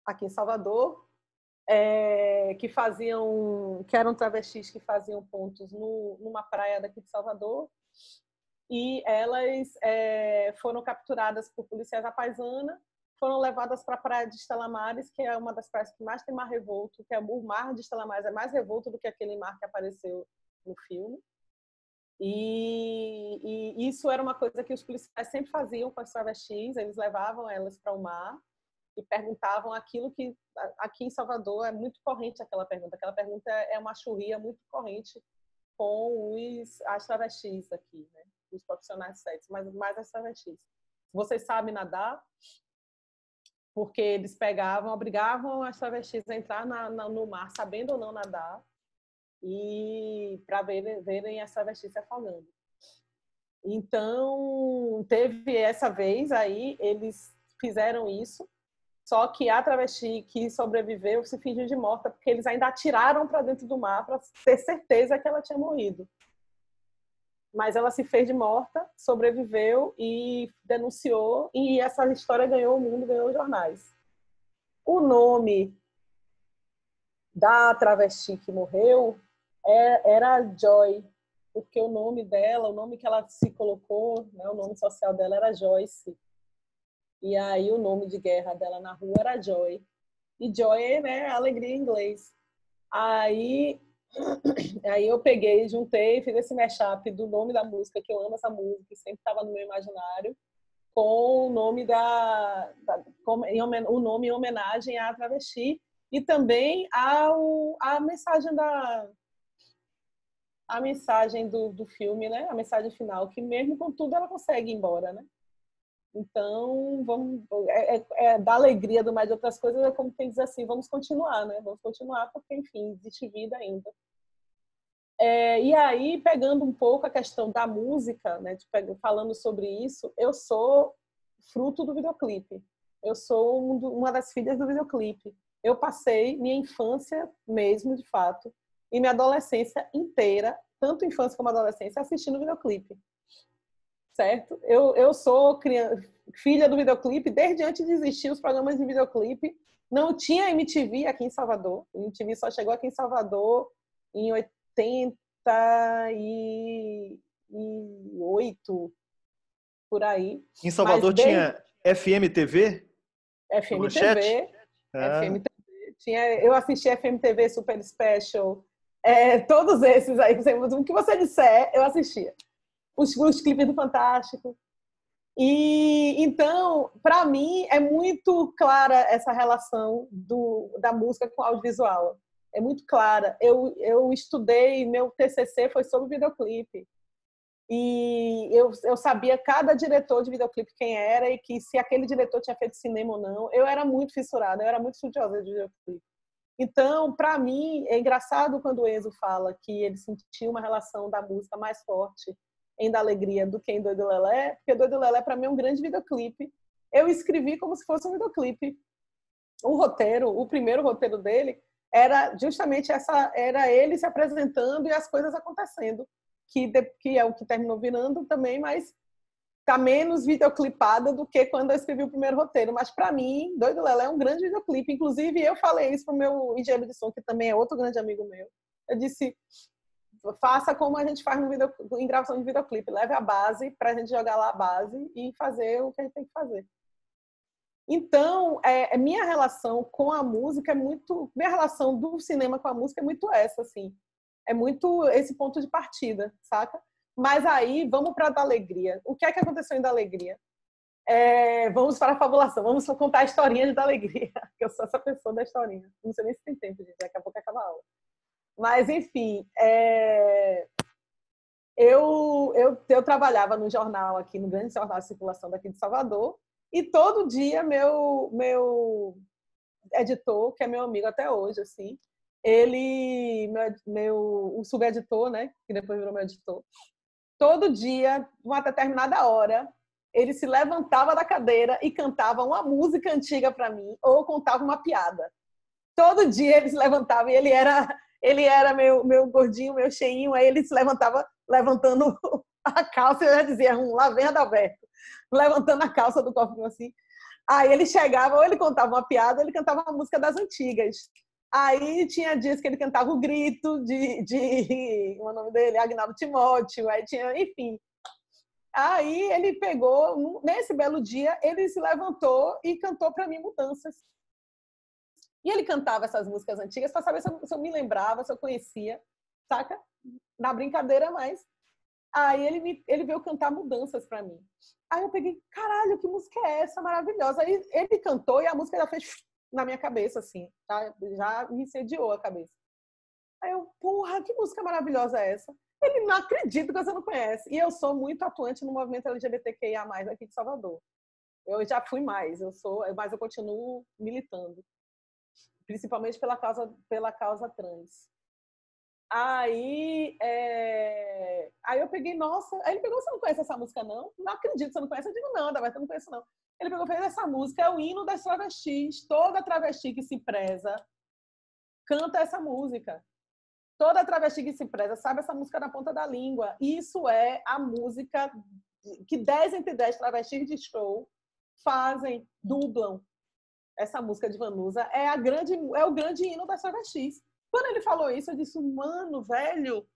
aqui em Salvador, que eram travestis que faziam pontos numa praia daqui de Salvador, e elas foram capturadas por policiais à paisana, foram levadas para a praia de Estela Maris, que é uma das praias que mais tem mar revolto, que o mar de Estela Maris é mais revolto do que aquele mar que apareceu no filme. E isso era uma coisa que os policiais sempre faziam com as travestis, eles levavam elas para o mar e perguntavam aquilo que aqui em Salvador é muito corrente aquela pergunta é uma churria muito corrente com as travestis aqui, né? Os profissionais de sexo, mas mais as travestis. Vocês sabem nadar? Porque eles obrigavam as travestis a entrar no mar, sabendo ou não nadar, e para verem as travestis se afogando. Então, teve essa vez aí, eles fizeram isso, só que a travesti que sobreviveu se fingiu de morta, porque eles ainda atiraram para dentro do mar para ter certeza que ela tinha morrido. Mas ela se fez de morta, sobreviveu e denunciou, e essa história ganhou o mundo, ganhou os jornais. O nome da travesti que morreu era Joy, porque o nome dela, o nome que ela se colocou, né, o nome social dela era Joyce. E aí o nome de guerra dela na rua era Joy. E Joy, né, é alegria em inglês. Aí eu peguei, juntei, fiz esse mashup do nome da música, que eu amo essa música, que sempre estava no meu imaginário, com o nome o nome em homenagem à travesti e também a mensagem do filme, né? A mensagem final, que mesmo com tudo ela consegue ir embora, né? Então, da alegria do mais de outras coisas, é como quem diz assim, vamos continuar, né? Vamos continuar porque, enfim, existe vida ainda. E aí, pegando um pouco a questão da música, né, falando sobre isso, eu sou fruto do videoclipe. Eu sou uma das filhas do videoclipe. Eu passei minha infância mesmo, de fato, e minha adolescência inteira, tanto infância como adolescência, assistindo videoclipe. Certo? Eu sou filha do videoclipe desde antes de existir os programas de videoclipe. Não tinha MTV aqui em Salvador. A MTV só chegou aqui em Salvador em 88, por aí. Em Salvador tinha FMTV? FMTV. FMTV. Eu assisti FMTV Super Special. Todos esses aí. O que você disser, eu assistia. Os clipes do Fantástico. E então, para mim, é muito clara essa relação da música com o audiovisual. É muito clara. Eu estudei, meu TCC foi sobre videoclipe. E eu sabia cada diretor de videoclipe quem era e que se aquele diretor tinha feito cinema ou não. Eu era muito fissurada, eu era muito estudiosa de videoclipe. Então, para mim, é engraçado quando o Enzo fala que ele sentiu uma relação da música mais forte em Da Alegria do que em Doido Lelé, porque Doido Lelé, para mim, é um grande videoclipe. Eu escrevi como se fosse um videoclipe. O primeiro roteiro dele, era justamente era ele se apresentando e as coisas acontecendo, que é o que terminou virando também, mas tá menos videoclipada do que quando eu escrevi o primeiro roteiro. Mas para mim, Doido Lelé é um grande videoclipe. Inclusive, eu falei isso pro meu engenheiro de som, que também é outro grande amigo meu. Eu disse, faça como a gente faz em gravação de videoclipe, leve a base para a gente jogar lá a base e fazer o que a gente tem que fazer. Então, minha relação com a música minha relação do cinema com a música é muito essa, assim. É muito esse ponto de partida, saca? Mas aí, vamos para a Da Alegria. O que é que aconteceu em Da Alegria? Vamos para a fabulação, vamos contar a historinha de Da Alegria, que eu sou essa pessoa da historinha. Não sei nem se tem tempo, gente, daqui a pouco acaba a aula. Mas, enfim, eu trabalhava no jornal aqui, no grande jornal de circulação daqui de Salvador, e todo dia meu editor, que é meu amigo até hoje, assim, o subeditor, né, que depois virou meu editor, todo dia, uma determinada hora, ele se levantava da cadeira e cantava uma música antiga para mim, ou contava uma piada. Todo dia ele se levantava e ele era meu gordinho, meu cheinho, aí ele se levantava levantando a calça, eu já dizia, lá vem Adalberto, levantando a calça do cofrinho assim. Aí ele chegava, ou ele contava uma piada, ou ele cantava uma música das antigas. Aí tinha dias que ele cantava o grito o nome dele, Agnaldo Timóteo, aí tinha, enfim. Aí ele pegou, nesse belo dia, ele se levantou e cantou para mim Mudanças. E ele cantava essas músicas antigas para saber se eu me lembrava, se eu conhecia, saca? Na brincadeira, mas... Aí ele veio cantar Mudanças para mim. Aí eu peguei, caralho, que música é essa maravilhosa? Aí ele cantou e a música já fez na minha cabeça, assim, tá? Já me incendiou a cabeça. Aí eu, porra, que música maravilhosa é essa? Ele não acredita que você não conhece. E eu sou muito atuante no movimento LGBTQIA+, aqui de Salvador. Eu já fui mais, mas eu continuo militando. Principalmente pela causa trans. Aí eu peguei, nossa... Aí ele pegou, você não conhece essa música, não? Não acredito que você não conhece. Eu digo, não, Adalberto, eu não conheço, não. Ele pegou e fez, essa música é o hino das travestis. Toda travesti que se preza canta essa música. Toda travesti que se preza sabe essa música na ponta da língua. Isso é a música que 10 entre 10 travestis de show fazem, dublam. Essa música de Vanusa é o grande hino das travestis. Quando ele falou isso, eu disse, mano, velho,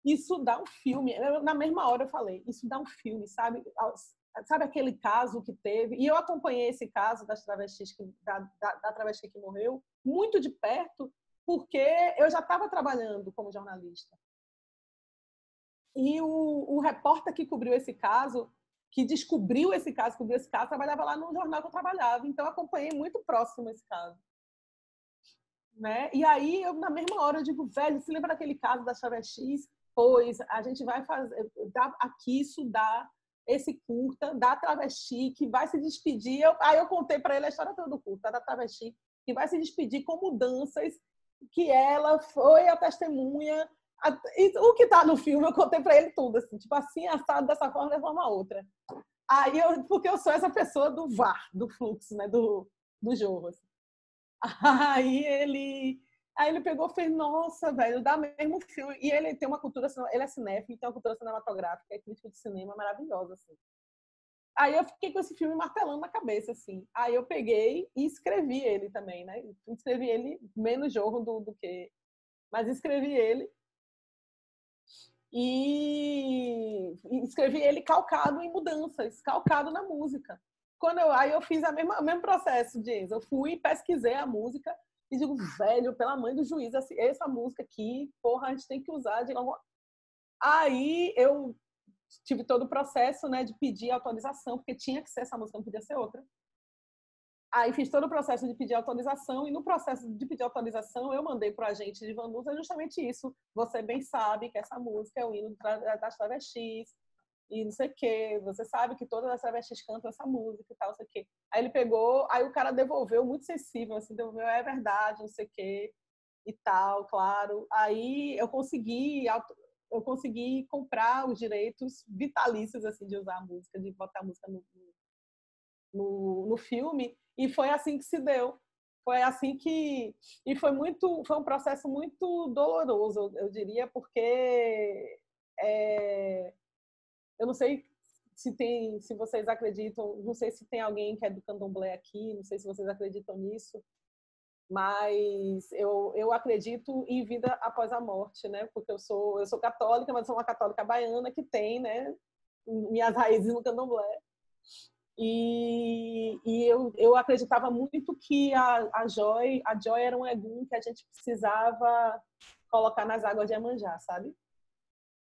isso dá um filme. Na mesma hora eu falei, isso dá um filme, sabe? Sabe aquele caso que teve? E eu acompanhei esse caso das travestis, da travesti que morreu, muito de perto, porque eu já estava trabalhando como jornalista. E o repórter que cobriu esse caso, que cobriu esse caso, trabalhava lá no jornal que eu trabalhava. Então, eu acompanhei muito próximo esse caso. Né? E aí, na mesma hora, eu digo, velho, se lembra daquele caso das travestis? Pois, a gente vai fazer, aqui estudar esse curta da travesti que vai se despedir. Aí eu contei para ele a história toda do curta, da travesti, que vai se despedir com Mudanças, que ela foi a testemunha. O que está no filme, eu contei para ele tudo, assim, tipo assim, assado dessa forma outra. Aí porque eu sou essa pessoa do VAR, do fluxo, né, do jogo. Assim. Aí ele pegou e fez, nossa, velho, dá mesmo filme. E ele tem uma cultura, ele é cinéfilo, tem uma cultura cinematográfica, é crítico de cinema maravilhosa, assim. Aí eu fiquei com esse filme martelando na cabeça, assim. Aí eu peguei e escrevi ele também, né? Escrevi ele menos jogo do que... Mas escrevi ele. E escrevi ele calcado em Mudanças, calcado na música. Aí eu fiz o mesmo processo, James. Eu fui, pesquisei a música e digo, velho, pela mãe do juiz, essa música aqui, porra, a gente tem que usar. Aí eu tive todo o processo, né, de pedir autorização, porque tinha que ser essa música, não podia ser outra. Aí fiz todo o processo de pedir autorização, e no processo de pedir autorização, eu mandei para o agente de Vanusa justamente isso. Você bem sabe que essa música é o hino das travestis, e não sei o quê. Você sabe que todas as travestis cantam essa música e tal, não sei o quê. Aí ele pegou, aí o cara devolveu, muito sensível, assim, devolveu, é verdade, não sei o quê, e tal, claro. Aí eu consegui comprar os direitos vitalícios, assim, de usar a música, de botar a música no filme, e foi assim que se deu. Foi assim que... E foi um processo muito doloroso, eu diria, porque... eu não sei se vocês acreditam, não sei se tem alguém que é do candomblé aqui, não sei se vocês acreditam nisso, mas eu acredito em vida após a morte, né? Porque eu sou católica, mas sou uma católica baiana que tem, né, minhas raízes no candomblé. E eu acreditava muito que a Joy era um egum que a gente precisava colocar nas águas de Iemanjá, sabe?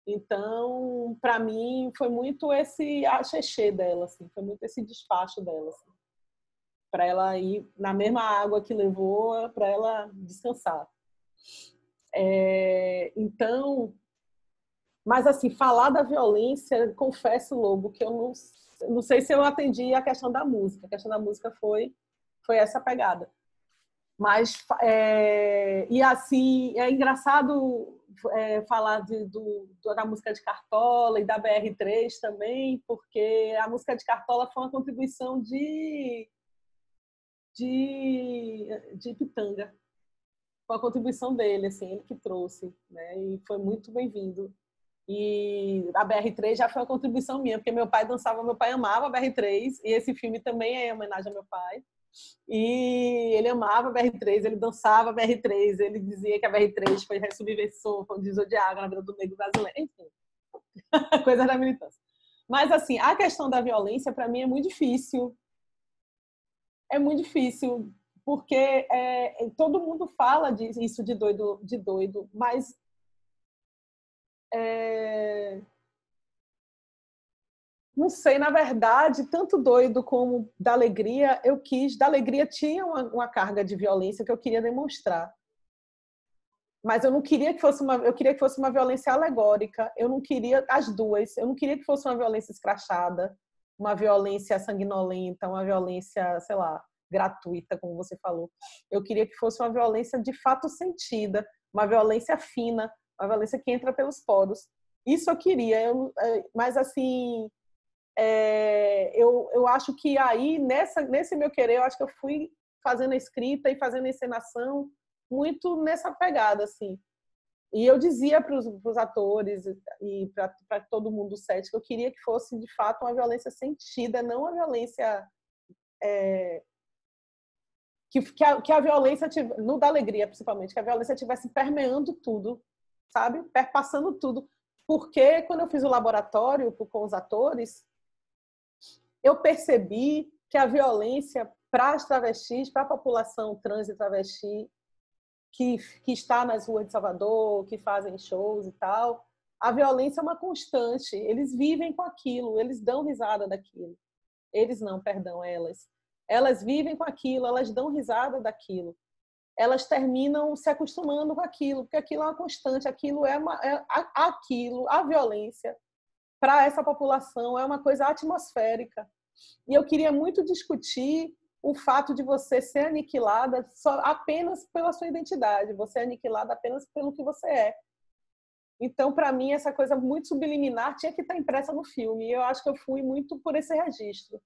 Então, para mim, foi muito esse axexê dela, assim, foi muito esse despacho dela, assim, para ela ir na mesma água que levou, para ela descansar. Então, Mas, assim, falar da violência, confesso, Lobo, que eu não sei se eu atendi a questão da música. A questão da música foi essa pegada. Mas, e assim, é engraçado falar da música de Cartola e da BR3 também, porque a música de Cartola foi uma contribuição de Pitanga. Foi a contribuição dele, assim, ele que trouxe, né? E foi muito bem-vindo. E a BR3 já foi uma contribuição minha, porque meu pai amava a BR3, e esse filme também é em homenagem ao meu pai. E ele amava a BR3, ele dançava a BR3, ele dizia que a BR3 foi subversor, foi um divisor de água na vida do negro brasileiro, enfim, coisa da militância. Mas, assim, a questão da violência, para mim, é muito difícil. É muito difícil, porque todo mundo fala disso de doido, mas não sei, na verdade, tanto Doido como Da Alegria, Da Alegria tinha uma carga de violência que eu queria demonstrar. Mas eu não queria que fosse eu queria que fosse uma violência alegórica, eu não queria as duas, eu não queria que fosse uma violência escrachada, uma violência sanguinolenta, uma violência, sei lá, gratuita, como você falou. Eu queria que fosse uma violência de fato sentida, uma violência fina, uma violência que entra pelos poros. Isso eu queria, mas assim, eu acho que aí, nesse meu querer, eu acho que eu fui fazendo a escrita e fazendo a encenação muito nessa pegada, assim. E eu dizia para os atores e para todo mundo do set que eu queria que fosse, de fato, uma violência sentida, não uma violência... Que a violência, no Da Alegria, principalmente, que a violência estivesse permeando tudo, sabe? Perpassando tudo. Porque quando eu fiz o laboratório com os atores, eu percebi que a violência para as travestis, para a população trans e travesti que está nas ruas de Salvador, que fazem shows e tal, a violência é uma constante. Eles vivem com aquilo, eles dão risada daquilo. Eles não, perdão, elas. Elas vivem com aquilo, elas dão risada daquilo. Elas terminam se acostumando com aquilo, porque aquilo é uma constante, aquilo a violência para essa população é uma coisa atmosférica. E eu queria muito discutir o fato de você ser aniquilada apenas pela sua identidade, você é aniquilada apenas pelo que você é. Então, para mim, essa coisa muito subliminar tinha que estar impressa no filme, e eu acho que eu fui muito por esse registro.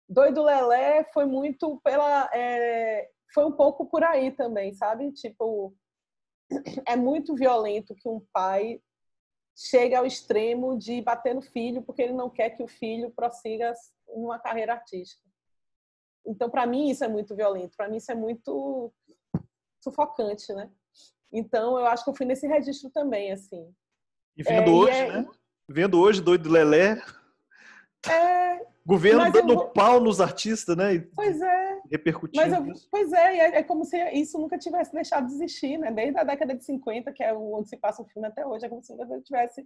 Doido Lelé foi muito foi um pouco por aí também, sabe? Tipo, é muito violento que um pai chegue ao extremo de bater no filho porque ele não quer que o filho prossiga uma carreira artística. Então, para mim, isso é muito violento. Para mim, isso é muito sufocante, né? Então, eu acho que eu fui nesse registro também, assim. E vendo hoje, né? Vendo hoje Doido Lelé, governo dando pau nos artistas, né? Pois é. Repercutindo. Pois é como se isso nunca tivesse deixado de existir, né? Desde a década de 50, que é onde se passa o filme até hoje, é como se nunca tivesse...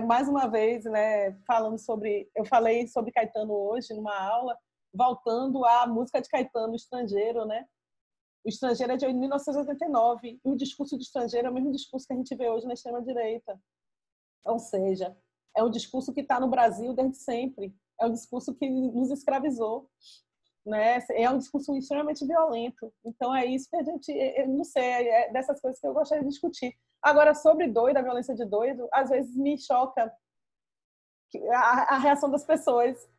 mais uma vez, né, falando sobre... Eu falei sobre Caetano hoje, numa aula, voltando à música de Caetano, O Estrangeiro, né? O Estrangeiro é de 1989, e o discurso do estrangeiro é o mesmo discurso que a gente vê hoje na extrema-direita. Ou seja, é um discurso que está no Brasil desde sempre. É um discurso que nos escravizou, né? É um discurso extremamente violento. Então, é isso que a gente... Eu não sei, é dessas coisas que eu gostaria de discutir. Agora, sobre Doido, a violência de Doido, às vezes me choca a reação das pessoas.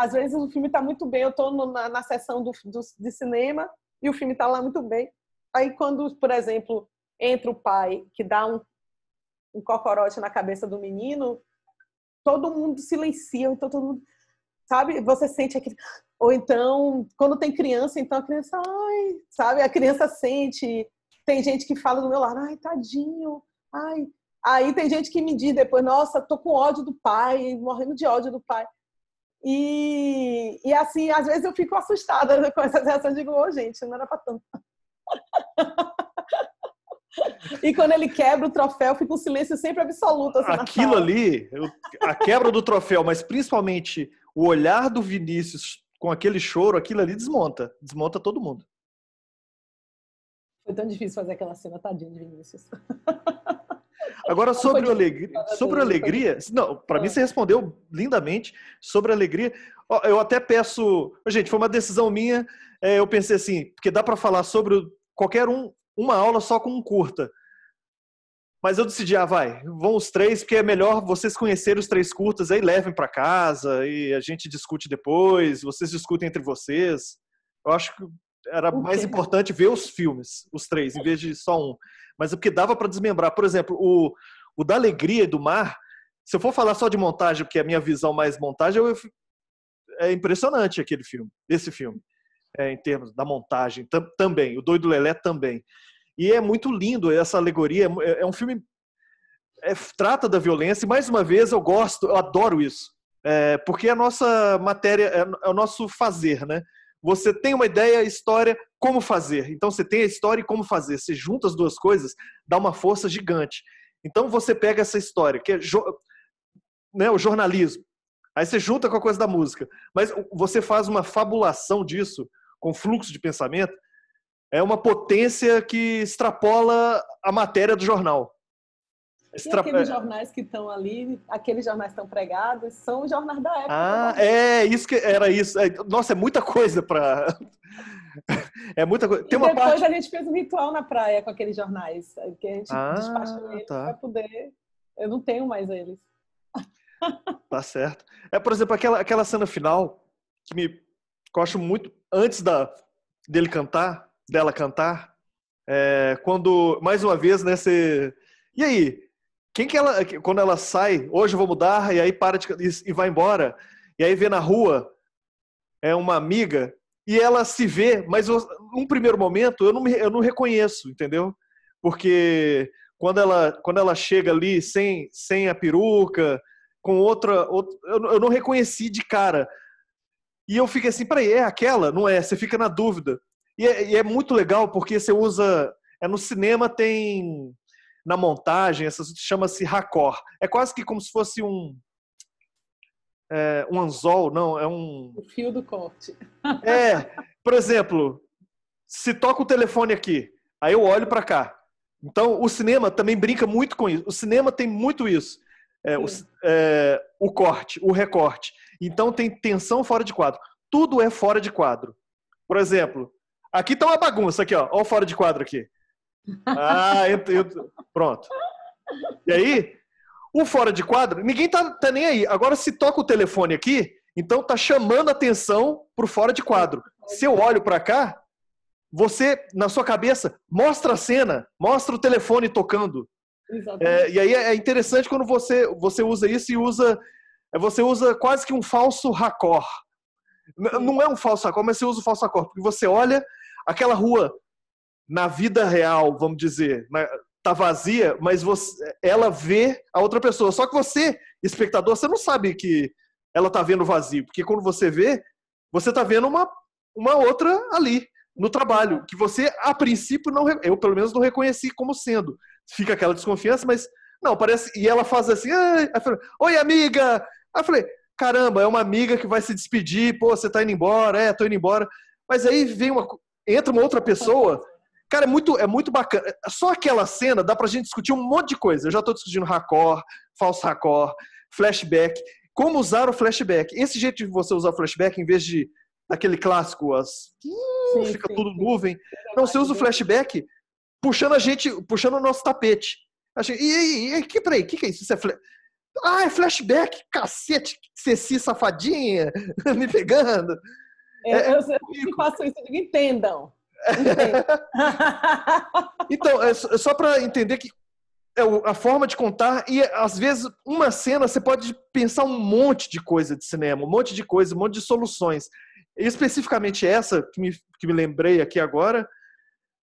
Às vezes o filme está muito bem, eu estou na sessão de cinema e o filme está lá muito bem. Aí quando, por exemplo, entra o pai que dá um cocorote na cabeça do menino, todo mundo silencia, então todo mundo, sabe? Você sente aquele... Ou então, quando tem criança, então a criança, ai, sabe? A criança sente, tem gente que fala do meu lado, ai, tadinho, ai. Aí tem gente que me diz depois, nossa, tô com ódio do pai, morrendo de ódio do pai. E assim, às vezes eu fico assustada com essas reações, digo, ô, gente, não era pra tanto. E quando ele quebra o troféu, fica um silêncio sempre absoluto. Assim, aquilo ali, a quebra do troféu, mas principalmente o olhar do Vinícius com aquele choro, aquilo ali desmonta todo mundo. Foi tão difícil fazer aquela cena, tadinho de Vinícius. Agora, sobre alegria, não, para mim você respondeu lindamente sobre alegria. Eu até peço, gente, foi uma decisão minha, eu pensei assim, porque dá para falar sobre qualquer uma aula só com um curta. Mas eu decidi, vão os 3, porque é melhor vocês conhecerem os 3 curtas, aí levem para casa e a gente discute depois, vocês discutem entre vocês. Eu acho que era mais importante ver os filmes, os 3, em vez de só um. Mas é porque dava para desmembrar. Por exemplo, o da Alegria e do Mar, se eu for falar só de montagem, porque é a minha visão mais montagem, é impressionante esse filme, em termos da montagem também. O Doido Lelé também. E é muito lindo essa alegoria. É um filme trata da violência. E mais uma vez eu adoro isso, porque a nossa matéria é o nosso fazer, né? Você tem uma ideia, história, como fazer. Então você tem a história e como fazer. Você junta as duas coisas, dá uma força gigante. Então você pega essa história, que é o jornalismo. Aí você junta com a coisa da música. Mas você faz uma fabulação disso, com fluxo de pensamento, é uma potência que extrapola a matéria do jornal. E aqueles jornais que estão ali, aqueles jornais que estão pregados, são os jornais da época. Era isso. Nossa, é muita coisa para... É muita coisa. Tem uma depois a gente fez um ritual na praia com aqueles jornais, que a gente despachou eles para poder... Eu não tenho mais eles. Tá certo. Por exemplo, aquela cena final, que eu acho muito... Antes dela cantar, quando, mais uma vez, né, você... E aí? Quando ela sai, hoje eu vou mudar, e aí e vai embora, e aí vê na rua uma amiga, e ela se vê, mas num primeiro momento eu não reconheço, entendeu? Porque quando ela chega ali sem a peruca, com outra eu não reconheci de cara. E eu fiquei assim, peraí, é aquela? Não é? Você fica na dúvida. E é muito legal porque você usa... no cinema tem... Na montagem, essa chama-se raccord. É quase que como se fosse um anzol, não, é um... O fio do corte. Por exemplo, se toca o telefone aqui, aí eu olho para cá. Então, o cinema também brinca muito com isso. O cinema tem muito isso. O corte, o recorte. Então, tem tensão fora de quadro. Tudo é fora de quadro. Por exemplo, aqui tá uma bagunça, aqui, ó. Olha o fora de quadro aqui. Pronto. E aí, o fora de quadro, ninguém tá nem aí. Agora, se toca o telefone aqui, então tá chamando a atenção pro fora de quadro. Se eu olho para cá, você, na sua cabeça, mostra a cena, mostra o telefone tocando. E aí é interessante quando você usa isso e você usa quase que um falso raccord. Não é um falso raccord, mas você usa o falso raccord, porque você olha aquela rua na vida real, vamos dizer, tá vazia, mas ela vê a outra pessoa. Só que você, espectador, você não sabe que ela tá vendo vazio, porque quando você vê, você tá vendo uma outra ali, no trabalho, que você, a princípio, eu pelo menos não reconheci como sendo. Fica aquela desconfiança, mas não, parece... E ela faz assim, oi, amiga! Aí eu falei, caramba, é uma amiga que vai se despedir, pô, você tá indo embora, tô indo embora. Mas aí entra uma outra pessoa... Cara, é muito bacana. Só aquela cena dá pra gente discutir um monte de coisa. Eu já tô discutindo raccord, falso raccord, flashback. Como usar o flashback. Esse jeito de você usar o flashback, em vez de aquele clássico, fica tudo nuvem. Não, você usa o flashback puxando o nosso tapete. Peraí, o que é isso? Isso é flashback, cacete, Ceci safadinha, me pegando. Eu faço isso, eu digo, entendam. Então, é só para entender que a forma de contar, e às vezes uma cena você pode pensar um monte de coisa de cinema, um monte de coisa, um monte de soluções. E especificamente essa que me lembrei aqui agora,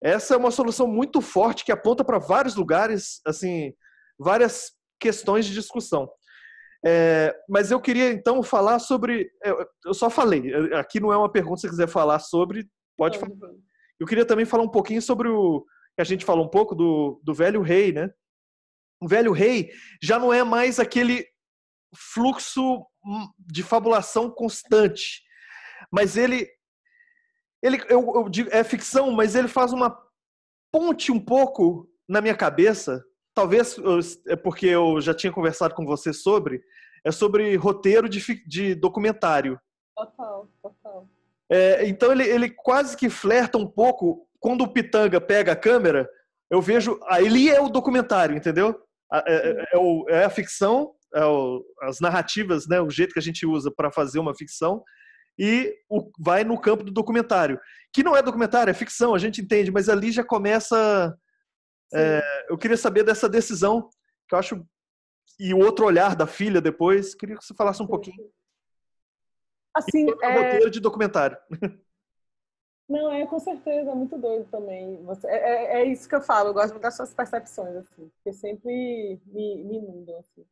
essa é uma solução muito forte que aponta para vários lugares, assim, várias questões de discussão. Mas eu queria então falar sobre... Eu só falei, aqui não é uma pergunta, se você quiser falar sobre, pode falar. Eu queria também falar um pouquinho sobre que a gente falou um pouco do Velho Rei, né? O Velho Rei já não é mais aquele fluxo de fabulação constante, mas eu digo, é ficção, mas ele faz uma ponte um pouco na minha cabeça talvez é porque eu já tinha conversado com você é sobre roteiro de documentário. Total, total. Então ele quase que flerta um pouco, quando o Pitanga pega a câmera, eu vejo, ali é o documentário, entendeu? É a ficção, as narrativas, né, o jeito que a gente usa para fazer uma ficção, e vai no campo do documentário, que não é documentário, é ficção, a gente entende, mas ali já começa... eu queria saber dessa decisão, que eu acho, e o outro olhar da filha depois, queria que você falasse um pouquinho. Assim, roteiro de documentário. Não, com certeza, é muito doido também. É isso que eu falo, eu gosto das suas percepções, assim, porque sempre me inundam, assim.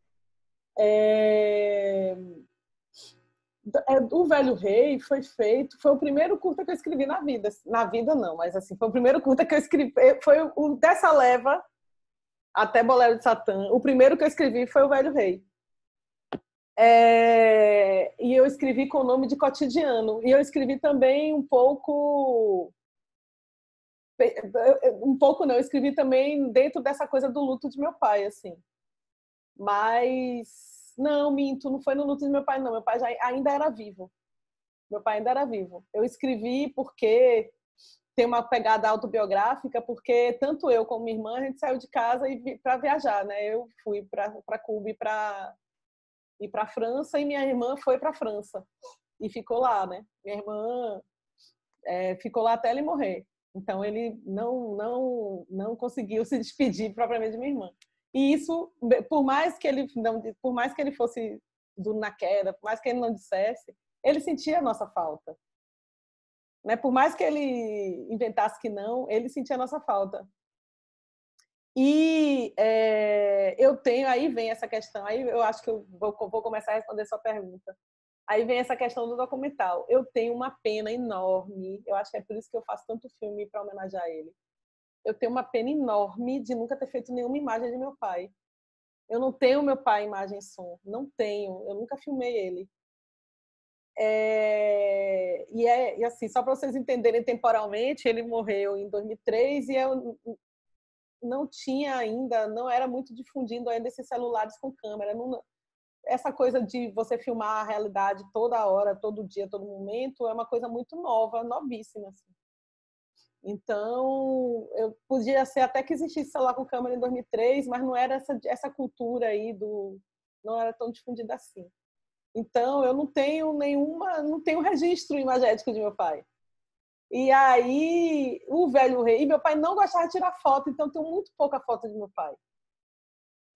O Velho Rei foi o primeiro curta que eu escrevi na vida não, mas assim, foi o primeiro curta que eu escrevi, foi dessa leva até Bolero de Satã, o primeiro que eu escrevi foi o Velho Rei. E eu escrevi com o nome de Cotidiano, e eu escrevi também um pouco não, eu escrevi também dentro dessa coisa do luto de meu pai, assim, mas não, minto, não foi no luto de meu pai, não. Meu pai ainda era vivo. Meu pai ainda era vivo. Eu escrevi porque tem uma pegada autobiográfica, porque tanto eu como minha irmã, a gente saiu de casa para viajar, né? Eu fui para Cuba e para França, e minha irmã foi para França e ficou lá, né? Minha irmã ficou lá até ele morrer. Então ele não conseguiu se despedir propriamente de minha irmã. E isso, por mais que ele fosse duro na queda, por mais que ele não dissesse, ele sentia a nossa falta. Né? Por mais que ele inventasse que não, ele sentia a nossa falta. E aí vem essa questão, aí eu acho que eu vou começar a responder sua pergunta. Aí vem essa questão do documental. Eu tenho uma pena enorme, eu acho que é por isso que eu faço tanto filme para homenagear ele. Eu tenho uma pena enorme de nunca ter feito nenhuma imagem de meu pai. Eu não tenho meu pai em imagem e som. Não tenho. Eu nunca filmei ele. E assim, só para vocês entenderem temporalmente, ele morreu em 2003 e eu não tinha ainda, não era muito difundindo ainda esses celulares com câmera. Essa coisa de você filmar a realidade toda hora, todo dia, todo momento, é uma coisa muito nova, novíssima, assim. Então, eu podia ser até que existisse celular com câmera em 2003, mas não era essa cultura aí não era tão difundida assim. Então, eu não tenho registro imagético de meu pai. E aí, o Velho Rei, e meu pai não gostava de tirar foto, então eu tenho muito pouca foto de meu pai.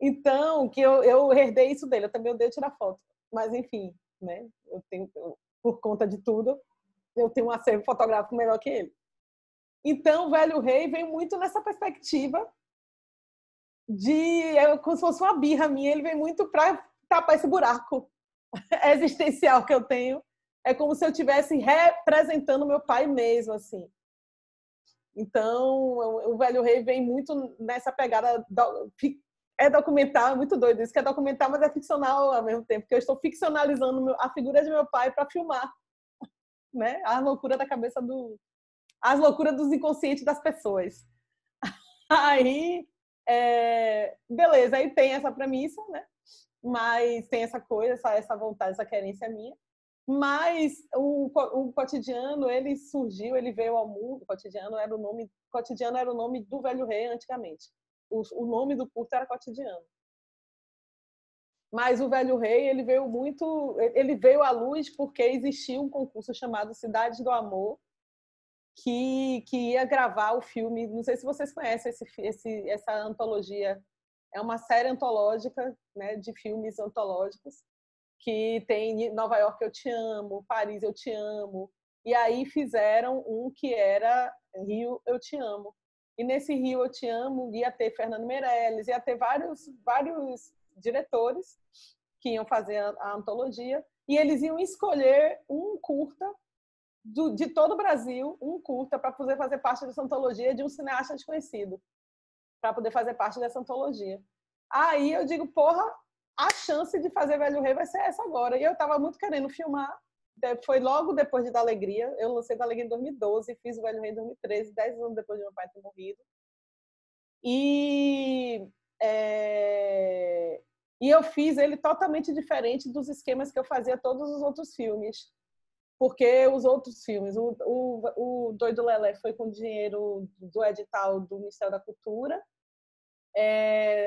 Então, que eu herdei isso dele, eu também odeio tirar foto. Mas, enfim, né? Por conta de tudo, eu tenho um acervo fotográfico melhor que ele. Então, o Velho Rei vem muito nessa perspectiva como se fosse uma birra minha, ele vem muito para tapar esse buraco existencial que eu tenho. É como se eu estivesse representando meu pai mesmo, assim. Então, o Velho Rei vem muito nessa pegada... É documental, é muito doido isso, que é documental, mas é ficcional ao mesmo tempo, porque eu estou ficcionalizando a figura de meu pai para filmar, né? A loucura da cabeça as loucuras dos inconscientes das pessoas. Aí, beleza, aí tem essa premissa, né? Mas tem essa coisa, essa vontade, essa querência minha. Mas o Cotidiano, ele surgiu, ele veio ao mundo. Cotidiano era o nome do Velho Rei antigamente. O nome do curto era Cotidiano. Mas o Velho Rei, ele veio à luz porque existia um concurso chamado Cidades do Amor, que ia gravar o filme. Não sei se vocês conhecem essa antologia. É uma série antológica, né, de filmes antológicos, que tem Nova York Eu Te Amo, Paris Eu Te Amo. E aí fizeram um que era Rio Eu Te Amo. E nesse Rio Eu Te Amo ia ter Fernando Meirelles, ia ter vários diretores que iam fazer a antologia, e eles iam escolher um curta de todo o Brasil, um curta para poder fazer parte dessa antologia de um cineasta desconhecido, para poder fazer parte dessa antologia. Aí eu digo, porra, a chance de fazer Velho Rei vai ser essa agora. E eu estava muito querendo filmar. Foi logo depois de Da Alegria. Eu lancei Da Alegria em 2012, fiz o Velho Rei em 2013, 10 anos depois de meu pai ter morrido. E E eu fiz ele totalmente diferente dos esquemas que eu fazia todos os outros filmes. Porque os outros filmes, o Doido Lelé foi com dinheiro do edital do Ministério da Cultura,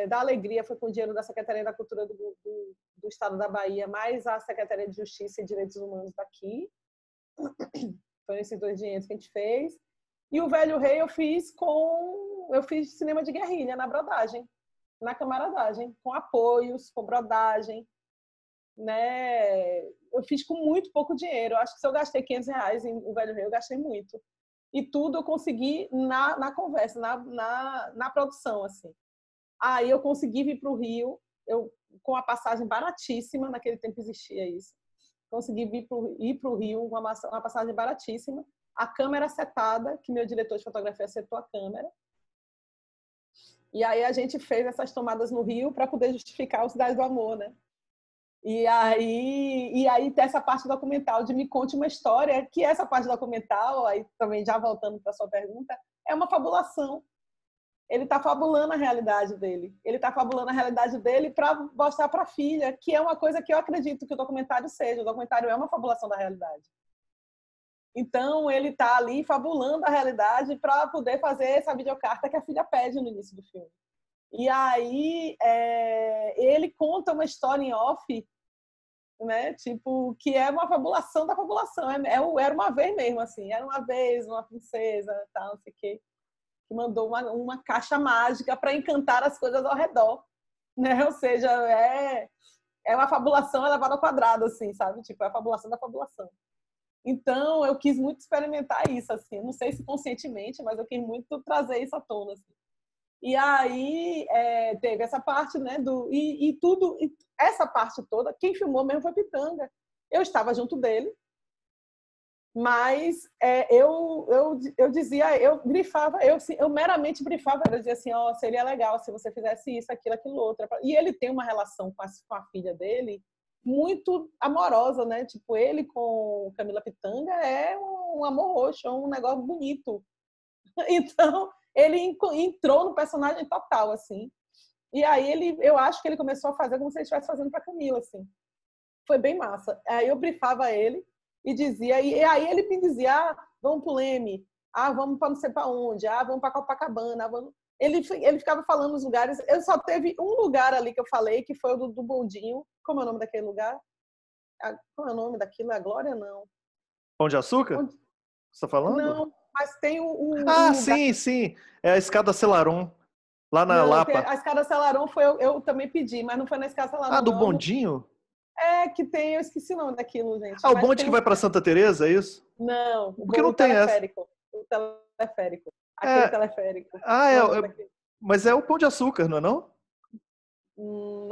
da Alegria foi com dinheiro da Secretaria da Cultura do Estado da Bahia, mais a Secretaria de Justiça e Direitos Humanos daqui. Foram esses 2 dinheiros que a gente fez. E o Velho Rei eu fiz cinema de guerrilha, na brodagem, na camaradagem, com apoios, com brodagem, né? Eu fiz com muito pouco dinheiro. Eu acho que se eu gastei R$500 em O Velho Rei, eu gastei muito. E tudo eu consegui na conversa, na produção, assim. Aí eu consegui vir para o Rio, com a passagem baratíssima, naquele tempo existia isso. Consegui ir para o Rio, uma passagem baratíssima. A câmera setada, que meu diretor de fotografia acertou a câmera. E aí a gente fez essas tomadas no Rio para poder justificar o Cidade do Amor, né? E aí tem essa parte documental de Me Conte uma História, que essa parte documental, aí também já voltando para a sua pergunta, é uma fabulação. Ele está fabulando a realidade dele. Ele está fabulando a realidade dele para mostrar para a filha, que é uma coisa que eu acredito que o documentário seja. O documentário é uma fabulação da realidade. Então, ele está ali fabulando a realidade para poder fazer essa videocarta que a filha pede no início do filme. E aí, ele conta uma história em off, né? Tipo, que é uma fabulação da fabulação. Era uma vez mesmo, assim. Era uma vez, uma princesa, tal, não sei o quê, que mandou uma caixa mágica para encantar as coisas ao redor, né? Ou seja, é uma fabulação elevada ao quadrado, assim, sabe? Tipo, é a fabulação da fabulação. Então, eu quis muito experimentar isso, assim. Não sei se conscientemente, mas eu quis muito trazer isso à tona, assim. E aí, teve essa parte, né? Essa parte toda, quem filmou mesmo foi Pitanga. Eu estava junto dele, mas eu dizia, eu brifava, eu meramente brifava, eu dizia assim, seria legal se você fizesse isso, aquilo, outro. E ele tem uma relação com a filha dele muito amorosa, né? Tipo, ele com Camila Pitanga é um amor roxo, é um negócio bonito. Então, ele entrou no personagem total, assim. E aí eu acho que ele começou a fazer como se ele estivesse fazendo para Camila, assim. Foi bem massa. Aí eu brifava ele e dizia, e aí ele me dizia, vamos pro Leme, vamos para não sei para onde, vamos para Copacabana, vamos... Ele ficava falando os lugares. Eu só teve um lugar ali que eu falei, que foi o do Bondinho. Como é o nome daquele lugar? Qual é o nome daquilo? É a Glória, não. Pão de Açúcar? Você está falando? Não, mas tem sim. É a Escada Selarón, lá na Lapa. A Escada Selarón eu também pedi, mas não foi na Escada Selarón. Do Bondinho? Que tem, eu esqueci o nome daquilo, gente. O bonde que vai para Santa Teresa, é isso? Não, porque não tem teleférico. O teleférico. Aquele teleférico. Mas é o Pão de Açúcar, não é não?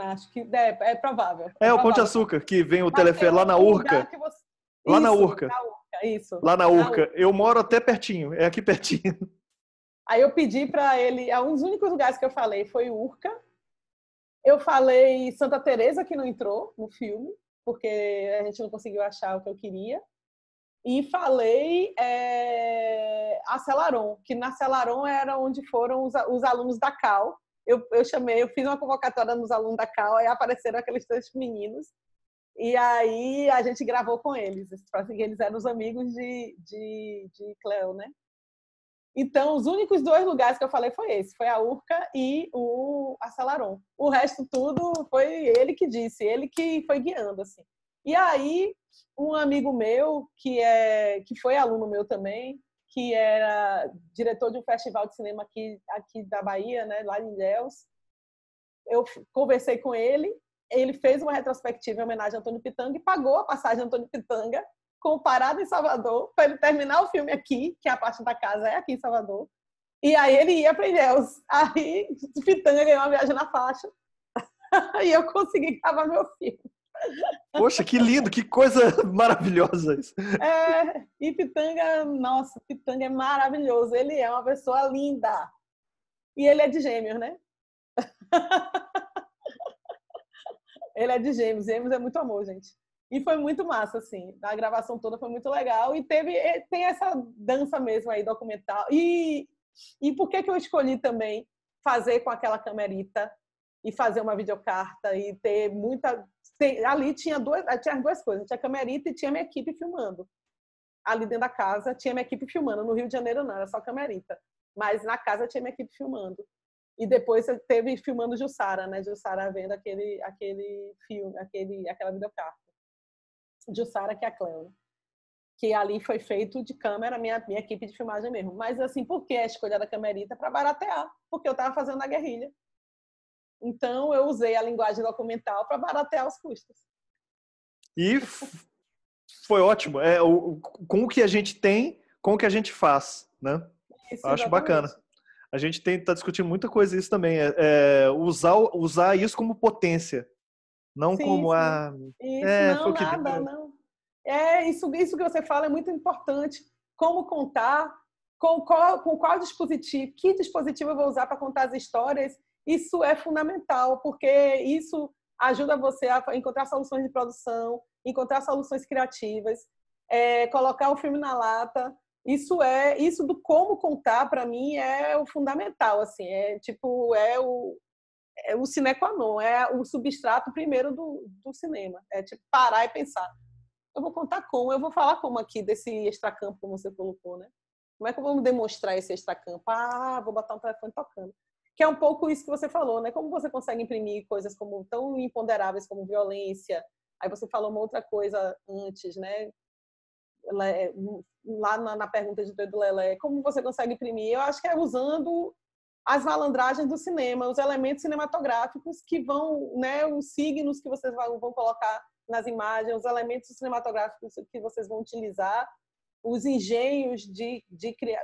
Acho que é provável. O Pão de Açúcar, que vem o teleférico lá na Urca. Lá na Urca. Isso. Lá na Urca. Eu moro até pertinho, é aqui pertinho. Aí eu pedi para ele, um dos únicos lugares que eu falei foi Urca. Eu falei Santa Teresa, que não entrou no filme, porque a gente não conseguiu achar o que eu queria. E falei a Selarón, que na Selarón era onde foram os alunos da Cal. Eu fiz uma convocatória nos alunos da Cal, aí apareceram aqueles 3 meninos. E aí a gente gravou com eles. Eles eram os amigos de Cleo, né? Então, os únicos 2 lugares que eu falei foi esse. Foi a Urca e a Selarón. O resto tudo foi ele que disse, ele que foi guiando, assim. E aí, um amigo meu, que foi aluno meu também, que era diretor de um festival de cinema aqui da Bahia, né, lá em Ilhéus, eu conversei com ele fez uma retrospectiva em homenagem a Antônio Pitanga e pagou a passagem de Antônio Pitanga com parada em Salvador, para ele terminar o filme aqui, que a parte da casa é aqui em Salvador, e aí ele ia para Ilhéus. Aí Pitanga ganhou uma viagem na faixa e eu consegui gravar meu filme. Poxa, que lindo, que coisa maravilhosa isso. E Pitanga, nossa, Pitanga é maravilhoso, ele é uma pessoa linda. E ele é de Gêmeos, né? Ele é de Gêmeos é muito amor, gente. E foi muito massa, assim. A gravação toda foi muito legal. E tem essa dança mesmo aí, documental. E por que eu escolhi também fazer com aquela camerita e fazer uma videocarta e ter muita... Ali tinha duas coisas, tinha a camerita e tinha minha equipe filmando. Ali dentro da casa tinha minha equipe filmando. No Rio de Janeiro não, era só camerita. Mas na casa tinha minha equipe filmando. E depois teve filmando Jussara, né? Jussara vendo aquele filme, aquela videocarta. Jussara, que é a Cleo, né? Que ali foi feito de câmera, minha equipe de filmagem mesmo. Mas assim, por que a escolha da camerita? Para baratear, porque eu estava fazendo a guerrilha. Então, eu usei a linguagem documental para baratear os custos. E foi ótimo. Com o que a gente tem, com o que a gente faz, né? Isso, acho exatamente. Bacana. A gente está discutindo muita coisa isso também. Usar isso como potência. Não como a... Isso, não, nada, não. Isso que você fala é muito importante. Como contar, com qual dispositivo, que dispositivo eu vou usar para contar as histórias. Isso é fundamental, porque isso ajuda você a encontrar soluções de produção, encontrar soluções criativas, colocar o filme na lata. Isso do como contar, para mim, é o fundamental. Assim, o sine qua non, é o substrato primeiro do cinema. É tipo parar e pensar. Eu vou contar como, eu vou falar como aqui desse extracampo, como você colocou, né? Como é que eu vou demonstrar esse extracampo? Vou botar um telefone tocando. Que é um pouco isso que você falou, né? Como você consegue imprimir coisas tão imponderáveis como violência? Aí você falou uma outra coisa antes, né? Lá na pergunta de Pedro Lelé, como você consegue imprimir? Eu acho que é usando as malandragens do cinema, os elementos cinematográficos que vão, né? Os signos que vocês vão colocar nas imagens, os elementos cinematográficos que vocês vão utilizar, os engenhos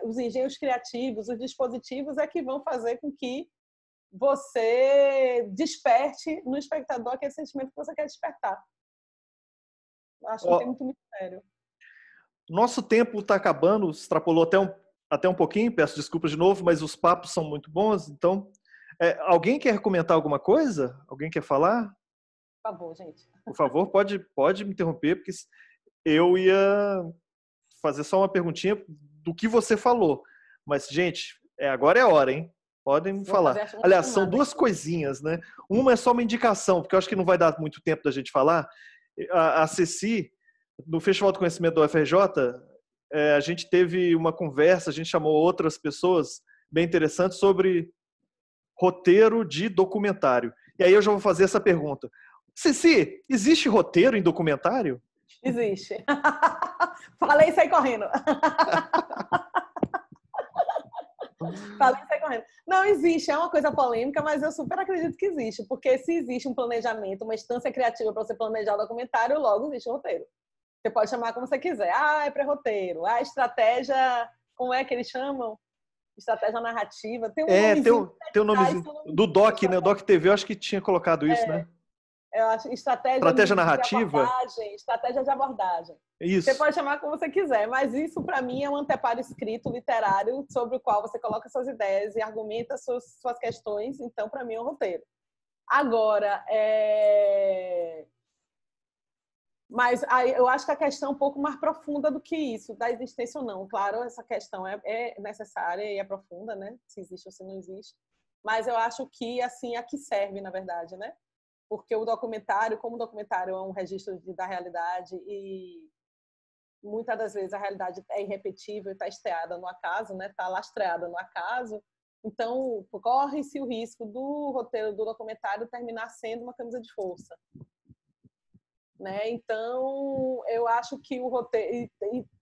os engenhos criativos, os dispositivos é que vão fazer com que você desperte no espectador aquele sentimento que você quer despertar. Acho que tem muito mistério. Nosso tempo está acabando, extrapolou até um pouquinho, peço desculpas de novo, mas os papos são muito bons. Então, alguém quer comentar alguma coisa? Alguém quer falar? Por favor, gente. Por favor, pode me interromper, porque eu ia fazer só uma perguntinha do que você falou. Mas, gente, agora é a hora, hein? Podem me falar. Aliás, são duas coisinhas, né? Uma é só uma indicação, porque eu acho que não vai dar muito tempo da gente falar. A Ceci, no Festival do Conhecimento do UFRJ, a gente teve uma conversa, a gente chamou outras pessoas bem interessantes sobre roteiro de documentário. E aí eu já vou fazer essa pergunta. Ceci, existe roteiro em documentário? Existe. Falei e saí correndo. Falei e saí correndo. Não existe, é uma coisa polêmica, mas eu super acredito que existe, porque se existe um planejamento, uma instância criativa para você planejar o documentário, logo existe um roteiro. Você pode chamar como você quiser. É pré-roteiro. Estratégia, como é que eles chamam? Estratégia narrativa. Tem um nomezinho do Doc, né? O Doc TV, eu acho que tinha colocado isso, né? Eu acho estratégia narrativa, estratégia de abordagem. Isso. Você pode chamar como você quiser, mas isso para mim é um anteparo escrito literário sobre o qual você coloca suas ideias e argumenta suas questões. Então, para mim é um roteiro. Agora, mas eu acho que a questão é um pouco mais profunda do que isso, da existência ou não. Claro, essa questão é necessária e é profunda, né? Se existe ou se não existe. Mas eu acho que assim a que serve, na verdade, né? Porque o documentário, como o documentário é um registro da realidade e muitas das vezes a realidade é irrepetível, está esteada no acaso, né? Está lastreada no acaso. Então, corre-se o risco do roteiro do documentário terminar sendo uma camisa de força. Né? Então, eu acho que o roteiro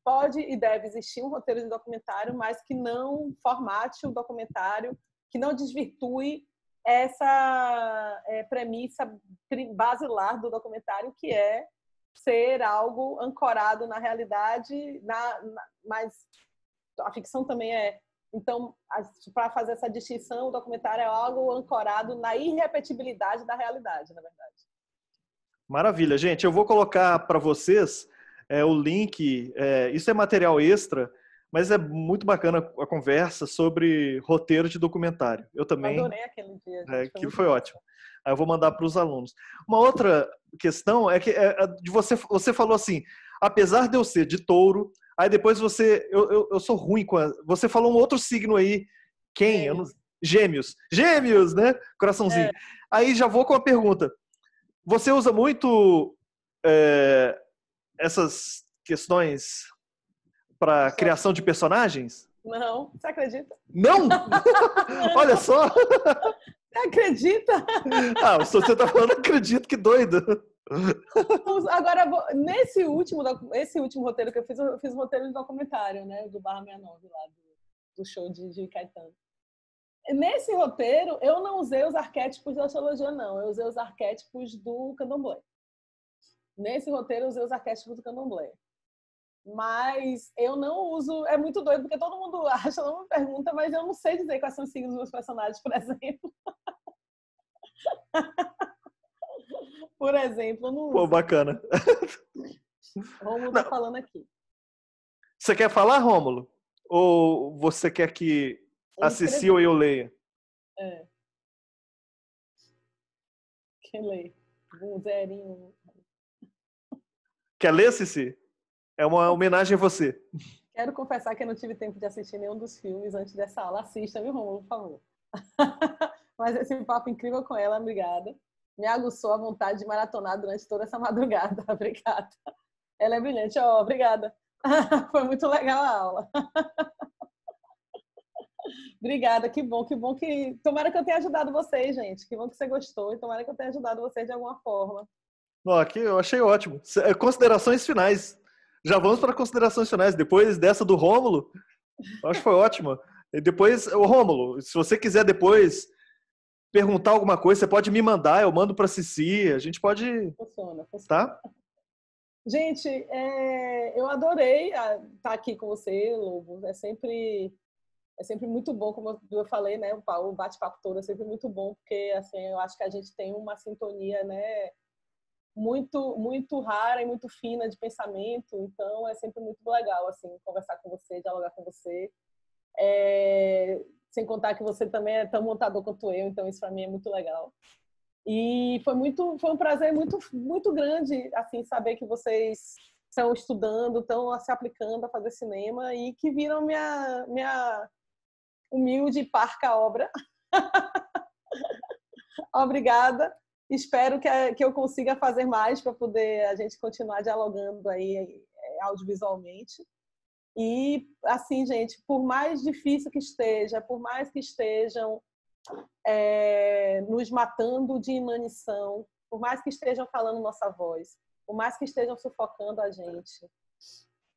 pode e deve existir um roteiro de documentário, mas que não formate o documentário, que não desvirtue essa premissa basilar do documentário, que é ser algo ancorado na realidade, mas a ficção também é. Então, para fazer essa distinção, o documentário é algo ancorado na irrepetibilidade da realidade, na verdade. Maravilha, gente. Eu vou colocar para vocês o link. Isso é material extra, mas é muito bacana a conversa sobre roteiro de documentário. Eu também. Adorei aquele dia. Aquilo foi ótimo. Aí eu vou mandar para os alunos. Uma outra questão é que você falou assim, apesar de eu ser de touro, aí depois eu sou ruim com você falou um outro signo aí, quem? Gêmeos. Gêmeos, né? Coraçãozinho. Aí já vou com a pergunta. Você usa muito essas questões para criação de personagens? Não, você acredita? Não? Olha só! Você acredita? Ah, se você tá falando, acredito, que doido. Agora, esse último roteiro que eu fiz um roteiro de documentário, né? Do Barra 69, lá do show de Caetano. Nesse roteiro, eu não usei os arquétipos da astrologia, não. Eu usei os arquétipos do candomblé. Nesse roteiro, eu usei os arquétipos do candomblé. Mas eu não uso... É muito doido, porque todo mundo acha, todo mundo pergunta, mas eu não sei dizer quais são os signos dos meus personagens, por exemplo. Por exemplo, eu não uso. Pô, bacana. Rômulo tá falando aqui. Você quer falar, Rômulo? Ou você quer que a Ceci ou eu leia? Quem lê? Um zerinho. Quer ler, Ceci? É uma homenagem a você. Quero confessar que eu não tive tempo de assistir nenhum dos filmes antes dessa aula. Assista, viu, Rômulo, por favor. Mas esse papo incrível com ela, obrigada. Me aguçou a vontade de maratonar durante toda essa madrugada. Obrigada. Ela é brilhante. Obrigada. Foi muito legal a aula. Obrigada, que bom que... Tomara que eu tenha ajudado vocês, gente. Que bom que você gostou e tomara que eu tenha ajudado vocês de alguma forma. Aqui eu achei ótimo. Considerações finais. Já vamos para considerações finais. Depois dessa do Rômulo, acho que foi ótimo. E depois, o Rômulo, se você quiser depois perguntar alguma coisa, você pode me mandar, eu mando para a Cici, a gente pode... Funciona. Tá? Gente, eu adorei estar aqui com você, Lobo. É sempre muito bom, como eu falei, né? O bate-papo todo é sempre muito bom, porque assim, eu acho que a gente tem uma sintonia, né? Muito, muito rara e muito fina de pensamento. Então, é sempre muito legal assim, conversar com você, dialogar com você. Sem contar que você também é tão montador quanto eu, então isso para mim é muito legal. E foi um prazer muito, muito grande assim, saber que vocês estão estudando, estão se aplicando a fazer cinema e que viram minha humilde e parca obra. Obrigada. Espero que eu consiga fazer mais para poder a gente continuar dialogando aí audiovisualmente. E, assim, gente, por mais difícil que esteja, por mais que estejam nos matando de inanição, por mais que estejam calando nossa voz, por mais que estejam sufocando a gente,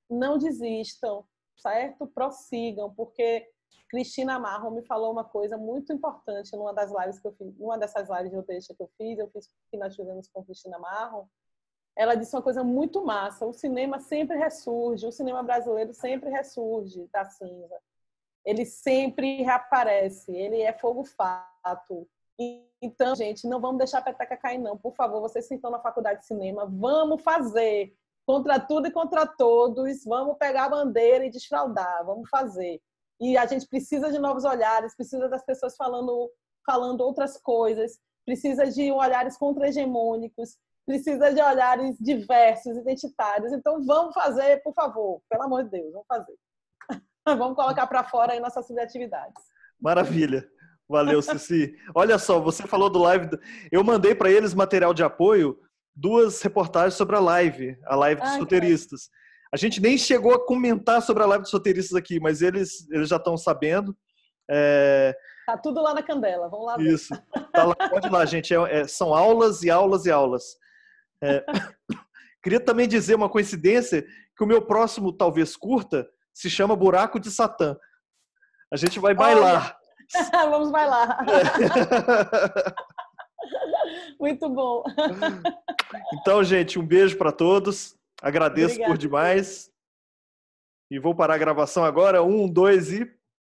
não desistam, certo? Prossigam, porque Cristina Marron me falou uma coisa muito importante numa das lives que eu fiz, numa dessas lives de roteirista que eu fiz que nós fizemos com Cristina Marron. Ela disse uma coisa muito massa: o cinema sempre ressurge, o cinema brasileiro sempre ressurge da cinza. Ele sempre reaparece, ele é fogo fato. Então, gente, não vamos deixar a peteca cair, não. Por favor, vocês que estão na faculdade de cinema, vamos fazer. Contra tudo e contra todos, vamos pegar a bandeira e desfraldar, vamos fazer. E a gente precisa de novos olhares, precisa das pessoas falando outras coisas, precisa de olhares contra-hegemônicos, precisa de olhares diversos, identitários. Então, vamos fazer, por favor, pelo amor de Deus, vamos fazer. Vamos colocar para fora aí nossas subjetividades. Maravilha. Valeu, Cici. Olha só, você falou do live. Eu mandei para eles material de apoio, 2 reportagens sobre a live dos roteiristas. A gente nem chegou a comentar sobre a live dos roteiristas aqui, mas eles já estão sabendo. Tá tudo lá na Candela, vamos lá ver. Isso. Tá lá, pode ir lá, gente. São aulas e aulas e aulas. Queria também dizer uma coincidência, que o meu próximo, talvez curta, se chama Buraco de Satã. A gente vai bailar. Vamos bailar. Muito bom. Então, gente, um beijo para todos. Agradeço. Obrigada, por demais. E vou parar a gravação agora. 1, 2 e...